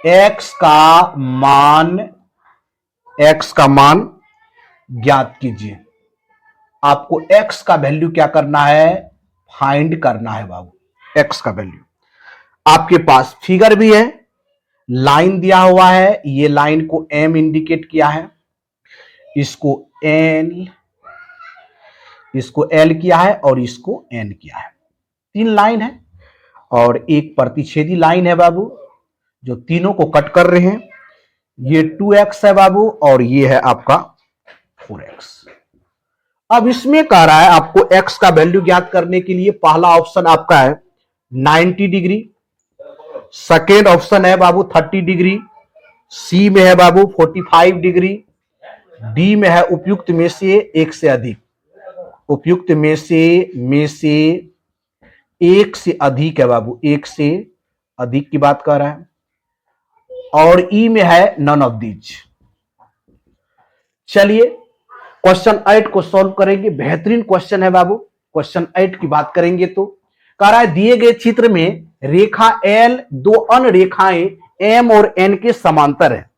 S1: एक्स का मान ज्ञात कीजिए। आपको एक्स का वैल्यू क्या करना है, फाइंड करना है बाबू। एक्स का वैल्यू आपके पास फिगर भी है, लाइन दिया हुआ है, ये लाइन को एम इंडिकेट किया है, इसको एल किया है और इसको एन किया है। 3 लाइन है और एक प्रतिच्छेदी लाइन है बाबू, जो तीनों को कट कर रहे हैं। ये 2x है बाबू और ये है आपका 4x। अब इसमें कह रहा है आपको x का वैल्यू ज्ञात करने के लिए पहला ऑप्शन आपका है 90 डिग्री, सेकेंड ऑप्शन है बाबू 30 डिग्री, सी में है बाबू 45 डिग्री, डी में है उपयुक्त में से एक से अधिक, उपयुक्त में से एक से अधिक है बाबू, एक से अधिक की बात कर रहा है, और ई में है नन ऑफ दीज। चलिए क्वेश्चन 8 को सॉल्व करेंगे। बेहतरीन क्वेश्चन है बाबू। क्वेश्चन 8 की बात करेंगे तो कह रहा है दिए गए चित्र में रेखा एल दो अन्य रेखाएं एम और एन के समांतर है।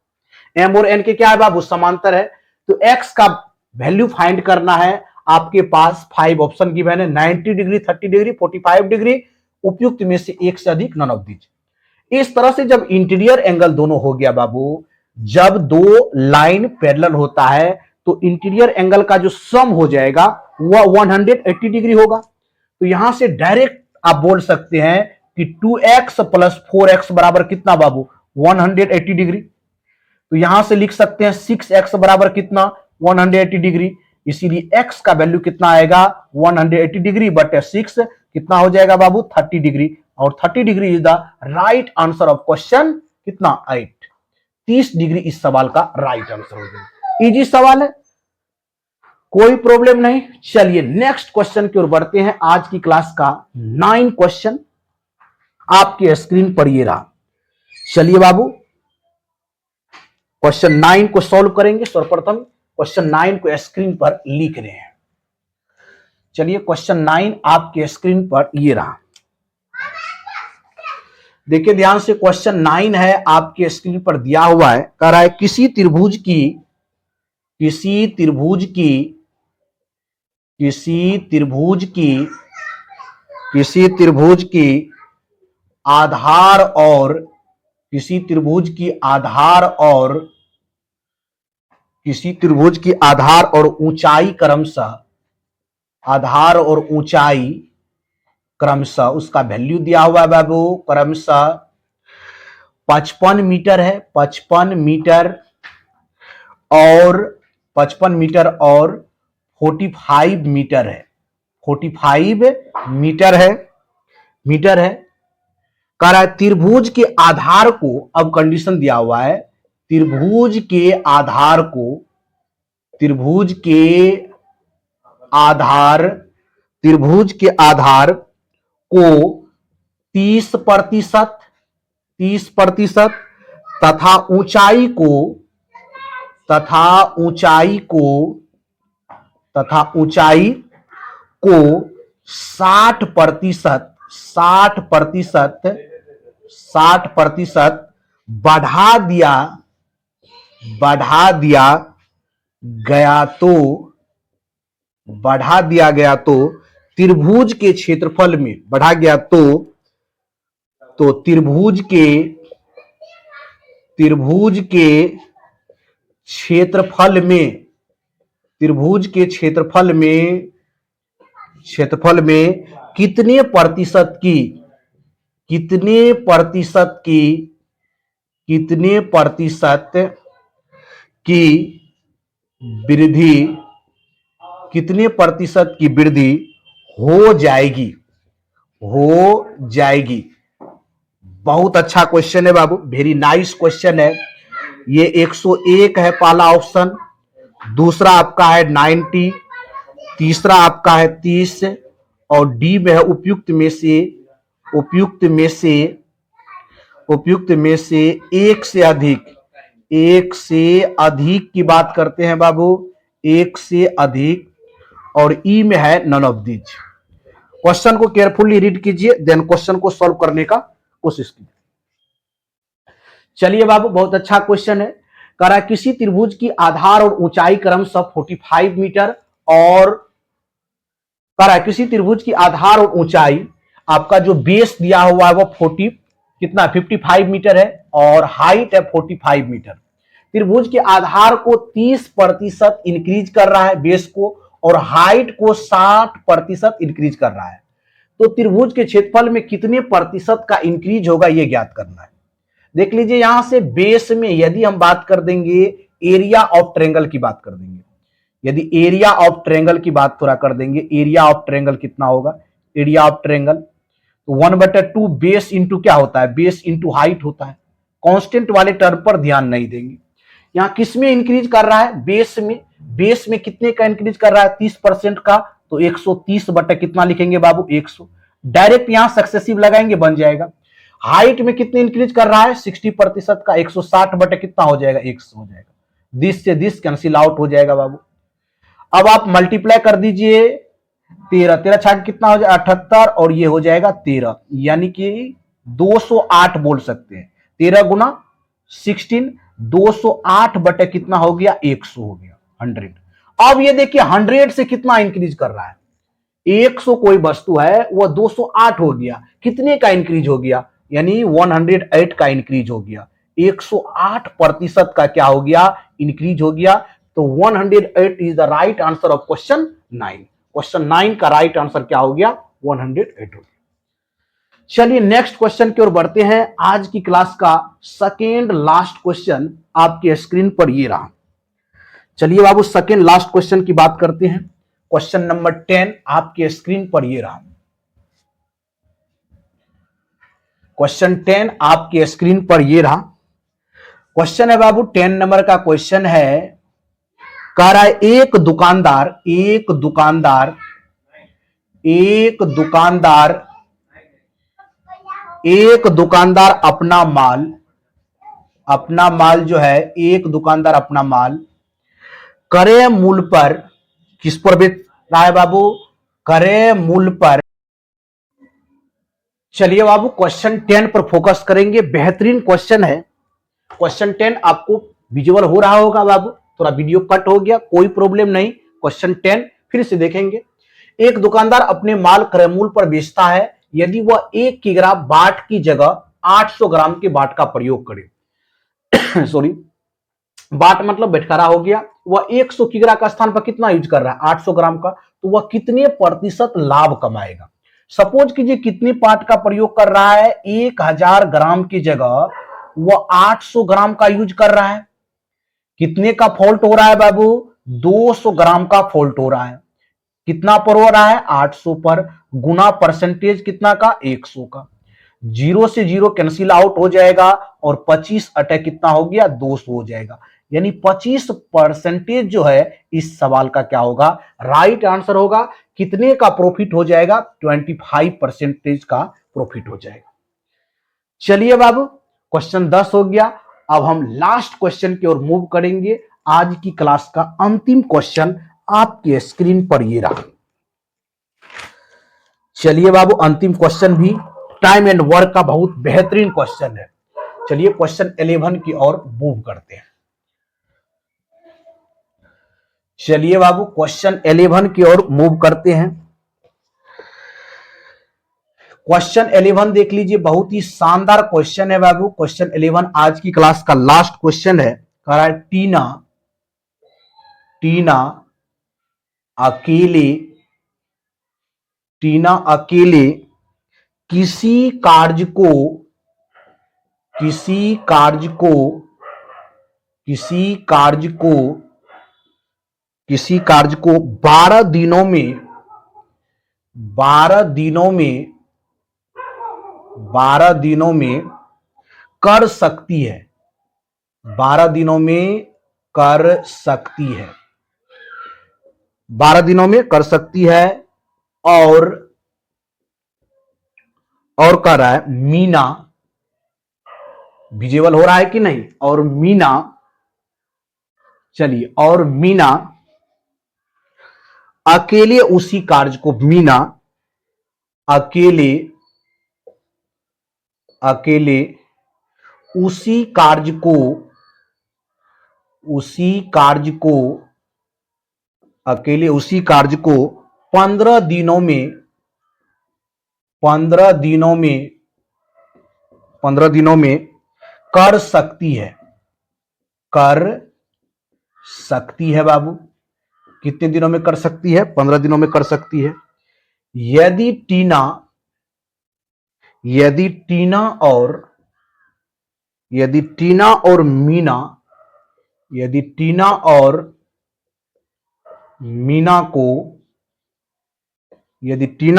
S1: एम और एन के क्या है बाबू, समांतर है। तो एक्स का वैल्यू फाइंड करना है। आपके पास 5 ऑप्शन गिवन है, 90 डिग्री, 30 डिग्री, 45 डिग्री, उपयुक्त में से एक से अधिक, नन ऑफ दीज। इस तरह से जब इंटीरियर एंगल दोनों हो गया बाबू, जब दो लाइन पैरेलल होता है तो इंटीरियर एंगल का जो सम हो जाएगा वह 180 डिग्री होगा। तो यहां से डायरेक्ट आप बोल सकते हैं कि 2x + 4x बराबर कितना बाबू, 180 डिग्री। तो यहां से लिख सकते हैं 6x बराबर कितना, 180 डिग्री। इसीलिए x का वैल्यू कितना आएगा, 180 डिग्री बटे 6 कितना हो जाएगा बाबू, 30 डिग्री। और 30 degree is the right answer of question कितना, 8। 30 डिग्री इस सवाल का राइट आंसर हो जाएगा। इजी सवाल है, कोई प्रॉब्लम नहीं। चलिए नेक्स्ट क्वेश्चन की ओर बढ़ते हैं। आज की क्लास का 9 क्वेश्चन आपके स्क्रीन पर ये रहा। चलिए बाबू क्वेश्चन 9 को सॉल्व करेंगे। सर्वप्रथम क्वेश्चन 9 को स्क्रीन पर लिख रहे हैं। चलिए क्वेश्चन 9 आपके स्क्रीन पर ये रहा। देखिए ध्यान से, क्वेश्चन 9 है आपके स्क्रीन पर दिया हुआ है। कह रहा है किसी त्रिभुज की आधार और ऊंचाई क्रमशः उसका वैल्यू दिया हुआ है बाबू, क्रमशः 55 मीटर है, 55 मीटर और 55 मीटर और 45 मीटर है, 45 मीटर है। कह रहा है त्रिभुज के आधार को, अब कंडीशन दिया हुआ है, त्रिभुज के आधार को, त्रिभुज के आधार, त्रिभुज के आधार को 30% तथा ऊंचाई को, तथा ऊंचाई को 60% 60% बढ़ा दिया गया तो त्रिभुज के क्षेत्रफल में बढ़ा गया तो त्रिभुज के क्षेत्रफल में कितने प्रतिशत की वृद्धि हो जाएगी। बहुत अच्छा क्वेश्चन है बाबू, वेरी नाइस क्वेश्चन है ये। 101 है पहला ऑप्शन, दूसरा आपका है 90, तीसरा आपका है 30 और डी में है उपयुक्त में से एक से अधिक की बात करते हैं बाबू, एक से अधिक, और ई में है नन ऑफ दीज। क्वेश्चन को केयरफुली रीड कीजिए, देन क्वेश्चन को सॉल्व करने का कोशिश कीजिए। चलिए बाबू, बहुत अच्छा क्वेश्चन है। कह रहा है किसी त्रिभुज की आधार और ऊंचाई क्रमशः 45 मीटर और कह रहा है किसी त्रिभुज की आधार और ऊंचाई, आपका जो बेस दिया हुआ है वो 55 मीटर है और हाइट है 45 मीटर। त्रिभुज के आधार को 30% इंक्रीज कर रहा है बेस को, और हाइट को 60% इंक्रीज कर रहा है। तो त्रिभुज के क्षेत्रफल में कितने प्रतिशत का इंक्रीज होगा ये ज्ञात करना है। देख लीजिए, यहां से बेस में यदि हम बात कर देंगे, एरिया ऑफ ट्रायंगल की बात कर देंगे, यदि एरिया ऑफ ट्रायंगल की बात थोड़ा कर देंगे, एरिया ऑफ ट्रायंगल कितना होगा, एरिया ऑफ ट्रायंगल तो 1/2 बेस इंटू क्या होता है, बेस इंटू हाइट होता है। कांस्टेंट वाले टर्म पर ध्यान नहीं देंगे। यहां किस में इंक्रीज कर रहा है, बेस में। बेस में कितने का इंक्रीज कर रहा है, 30% का, तो 130 बटा कितना लिखेंगे बाबू, 100। डायरेक्ट यहां सक्सेसिव लगाएंगे, बन जाएगा। हाइट में कितने इंक्रीज कर रहा है, 60% का, 160 बटे कितना हो जाएगा, 100 हो जाएगा। दिस से दिस कैंसिल आउट हो जाएगा बाबू। अब आप मल्टीप्लाई कर दीजिए, 13 छाक कितना हो जाएगा, 78, और ये हो जाएगा 13, यानी कि 208 बोल सकते हैं। 13 गुना 16, 208 बटे कितना हो गया, 100 हो गया, 100। अब ये देखिए 100 से कितना इंक्रीज कर रहा है, 100 कोई वस्तु है वह 208 हो गया, कितने का इंक्रीज हो गया, यानी 108 का इंक्रीज हो गया। 108% का क्या हो गया, इंक्रीज हो गया। तो 108 is the right answer of question 9। Question 9 का राइट आंसर क्या हो गया, 108 हो गया। चलिए नेक्स्ट क्वेश्चन की ओर बढ़ते हैं। आज की क्लास का सेकेंड लास्ट क्वेश्चन आपके स्क्रीन पर ये रहा। चलिए बाबू, सेकेंड लास्ट क्वेश्चन की बात करते हैं। क्वेश्चन नंबर 10 आपके स्क्रीन पर ये रहा। क्वेश्चन 10 आपके स्क्रीन पर ये रहा। क्वेश्चन है बाबू 10 नंबर का क्वेश्चन है। कह रहा है एक दुकानदार अपना माल जो है, एक दुकानदार अपना माल क्रय मूल्य पर, किस पर बेच रहा है बाबू, क्रय मूल्य पर। चलिए बाबू क्वेश्चन 10 पर फोकस करेंगे, बेहतरीन क्वेश्चन है। क्वेश्चन 10 आपको विजुअल हो रहा होगा बाबू, थोड़ा वीडियो कट हो गया, कोई प्रॉब्लम नहीं। क्वेश्चन 10 फिर से देखेंगे। एक दुकानदार अपने माल क्रय मूल्य पर बेचता है यदि वह 1 किलोग्राम बाट की जगह 800 ग्राम के बाट का प्रयोग करे। सॉरी, बाट मतलब बटखरा हो गया। वह 100 किलोग्राम का स्थान पर कितना यूज कर रहा है, 800 ग्राम का, तो वह कितने प्रतिशत लाभ कमाएगा। सपोज कीजिए कितने पार्ट का प्रयोग कर रहा है, 1000 ग्राम की जगह वो 800 ग्राम का यूज कर रहा है। कितने का फॉल्ट हो रहा है बाबू? 200 ग्राम का फॉल्ट हो रहा है। कितना पर हो रहा है? 800 पर। गुना परसेंटेज कितना का? 100 का। 0 से 0 कैंसिल आउट हो जाएगा और 25 अटैक कितना हो गया? 200 हो जाएगा। यानी 25% जो है इस सवाल का क्या होगा? राइट आंसर होगा। कितने का प्रॉफिट हो जाएगा? 25% का प्रॉफिट हो जाएगा। चलिए बाबू, क्वेश्चन 10 हो गया। अब हम लास्ट क्वेश्चन की ओर मूव करेंगे। आज की क्लास का अंतिम क्वेश्चन आपके स्क्रीन पर ये रहा। चलिए बाबू, अंतिम क्वेश्चन भी टाइम एंड वर्क का बहुत बेहतरीन क्वेश्चन है। चलिए क्वेश्चन 11 की ओर मूव करते हैं। चलिए बाबू, क्वेश्चन 11 की ओर मूव करते हैं। क्वेश्चन 11 देख लीजिए, बहुत ही शानदार क्वेश्चन है बाबू। क्वेश्चन 11 आज की क्लास का लास्ट क्वेश्चन है। कह रहा है टीना अकेले किसी कार्य को किसी कार्य को किसी कार्य को 12 दिनों में 12 दिनों में 12 दिनों में कर सकती है। 12 दिनों में कर सकती है। 12 दिनों में कर सकती है। और कह रहा है मीना, विजुअल हो रहा है कि नहीं? और मीना, चलिए, और मीना अकेले उसी कार्य को, मीना अकेले उसी कार्य को अकेले उसी कार्य को 15 दिनों में 15 दिनों में कर सकती है। कर सकती है बाबू। कितने दिनों में कर सकती है? 15 दिनों में कर सकती है। यदि टीना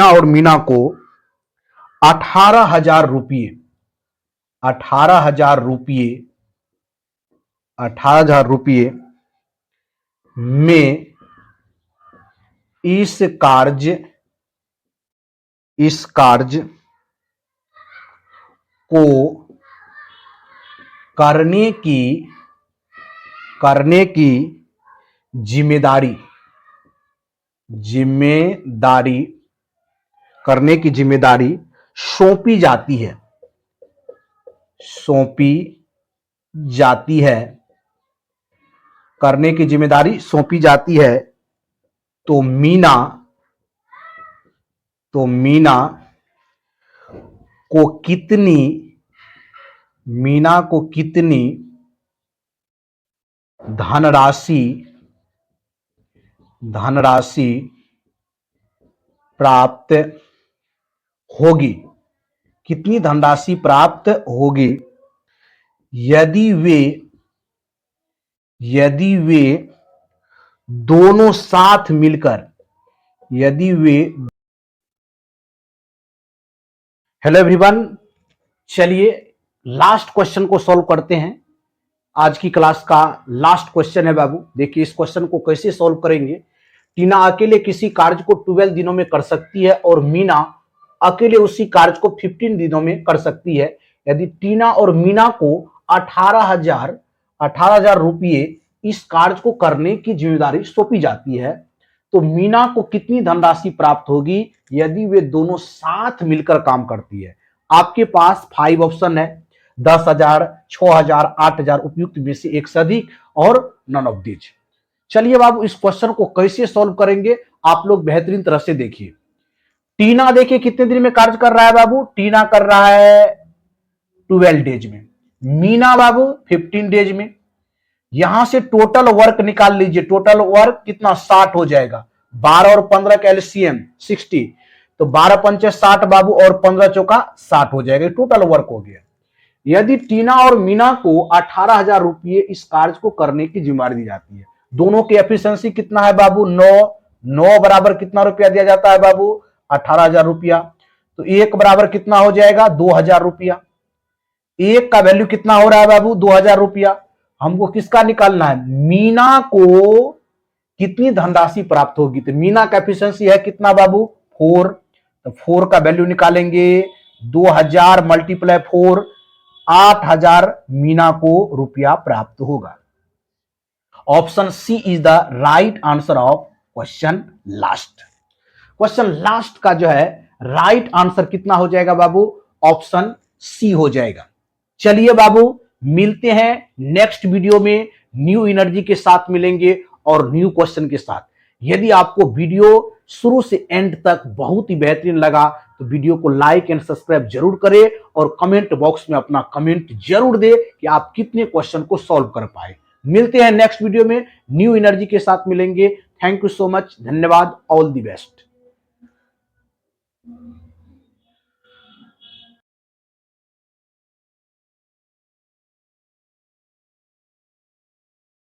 S1: और मीना को 18,000 रुपये में इस कार्य को करने की जिम्मेदारी सौंपी जाती है। तो मीना को कितनी धनराशि प्राप्त होगी? कितनी धनराशि प्राप्त होगी यदि वे दोनों साथ मिलकर हेलो एवरीवन, चलिए लास्ट क्वेश्चन को सॉल्व करते हैं। आज की क्लास का लास्ट क्वेश्चन है बाबू। देखिए इस क्वेश्चन को कैसे सॉल्व करेंगे। टीना अकेले किसी कार्य को 12 दिनों में कर सकती है और मीना अकेले उसी कार्य को 15 दिनों में कर सकती है। यदि टीना और मीना को 18,000 रुपये इस कार्य को करने की जिम्मेदारी सौंपी जाती है, तो मीना को कितनी धनराशि प्राप्त होगी यदि वे दोनों साथ मिलकर काम करती है? आपके पास 5 ऑप्शन है, 10,000, 6,000, 8,000, उपयुक्त में से एक से अधिक और नन ऑफ दीज। चलिए बाबू, इस क्वेश्चन को कैसे सॉल्व करेंगे आप लोग बेहतरीन तरह से देखिए। टीना देखिए कितने दिन में कार्य कर रहा है बाबू? टीना कर रहा है 12 डेज में। मीना बाबू 15 डेज में। यहां से टोटल वर्क निकाल लीजिए। टोटल वर्क कितना? 60 हो जाएगा। 12 और 15 का एलसीएम 60, तो 12 पंचे 60 बाबू और 15 चौका 60 हो जाएगा। टोटल वर्क हो गया। यदि टीना और मीना को 18,000 रुपये इस कार्य को करने की जिम्मेदारी दी जाती है, दोनों की एफिशिएंसी कितना है बाबू? 9 बराबर कितना रुपया दिया जाता है बाबू? 18,000 रुपया। तो एक बराबर कितना हो जाएगा? 2,000 रुपया। एक का वैल्यू कितना हो रहा है बाबू? 2,000 रुपया। हमको किसका निकालना है? मीना को कितनी धनराशि प्राप्त होगी? तो मीना का एफिशिएंसी है कितना बाबू? 4। तो 4 का वैल्यू निकालेंगे, 2,000 मल्टीप्लाई 4, 8,000 मीना को रुपया प्राप्त होगा। Option C is the right answer of question last. Question last का जो है राइट आंसर कितना हो जाएगा बाबू? ऑप्शन सी हो जाएगा। चलिए बाबू, मिलते हैं नेक्स्ट वीडियो में, न्यू एनर्जी के साथ मिलेंगे और न्यू क्वेश्चन के साथ। यदि आपको वीडियो शुरू से एंड तक बहुत ही बेहतरीन लगा तो वीडियो को लाइक एंड सब्सक्राइब जरूर करें और कमेंट बॉक्स में अपना कमेंट जरूर दें कि आप कितने क्वेश्चन को सॉल्व कर पाए। मिलते हैं नेक्स्ट वीडियो में, न्यू एनर्जी के साथ मिलेंगे। थैंक यू सो मच, धन्यवाद, ऑल द बेस्ट।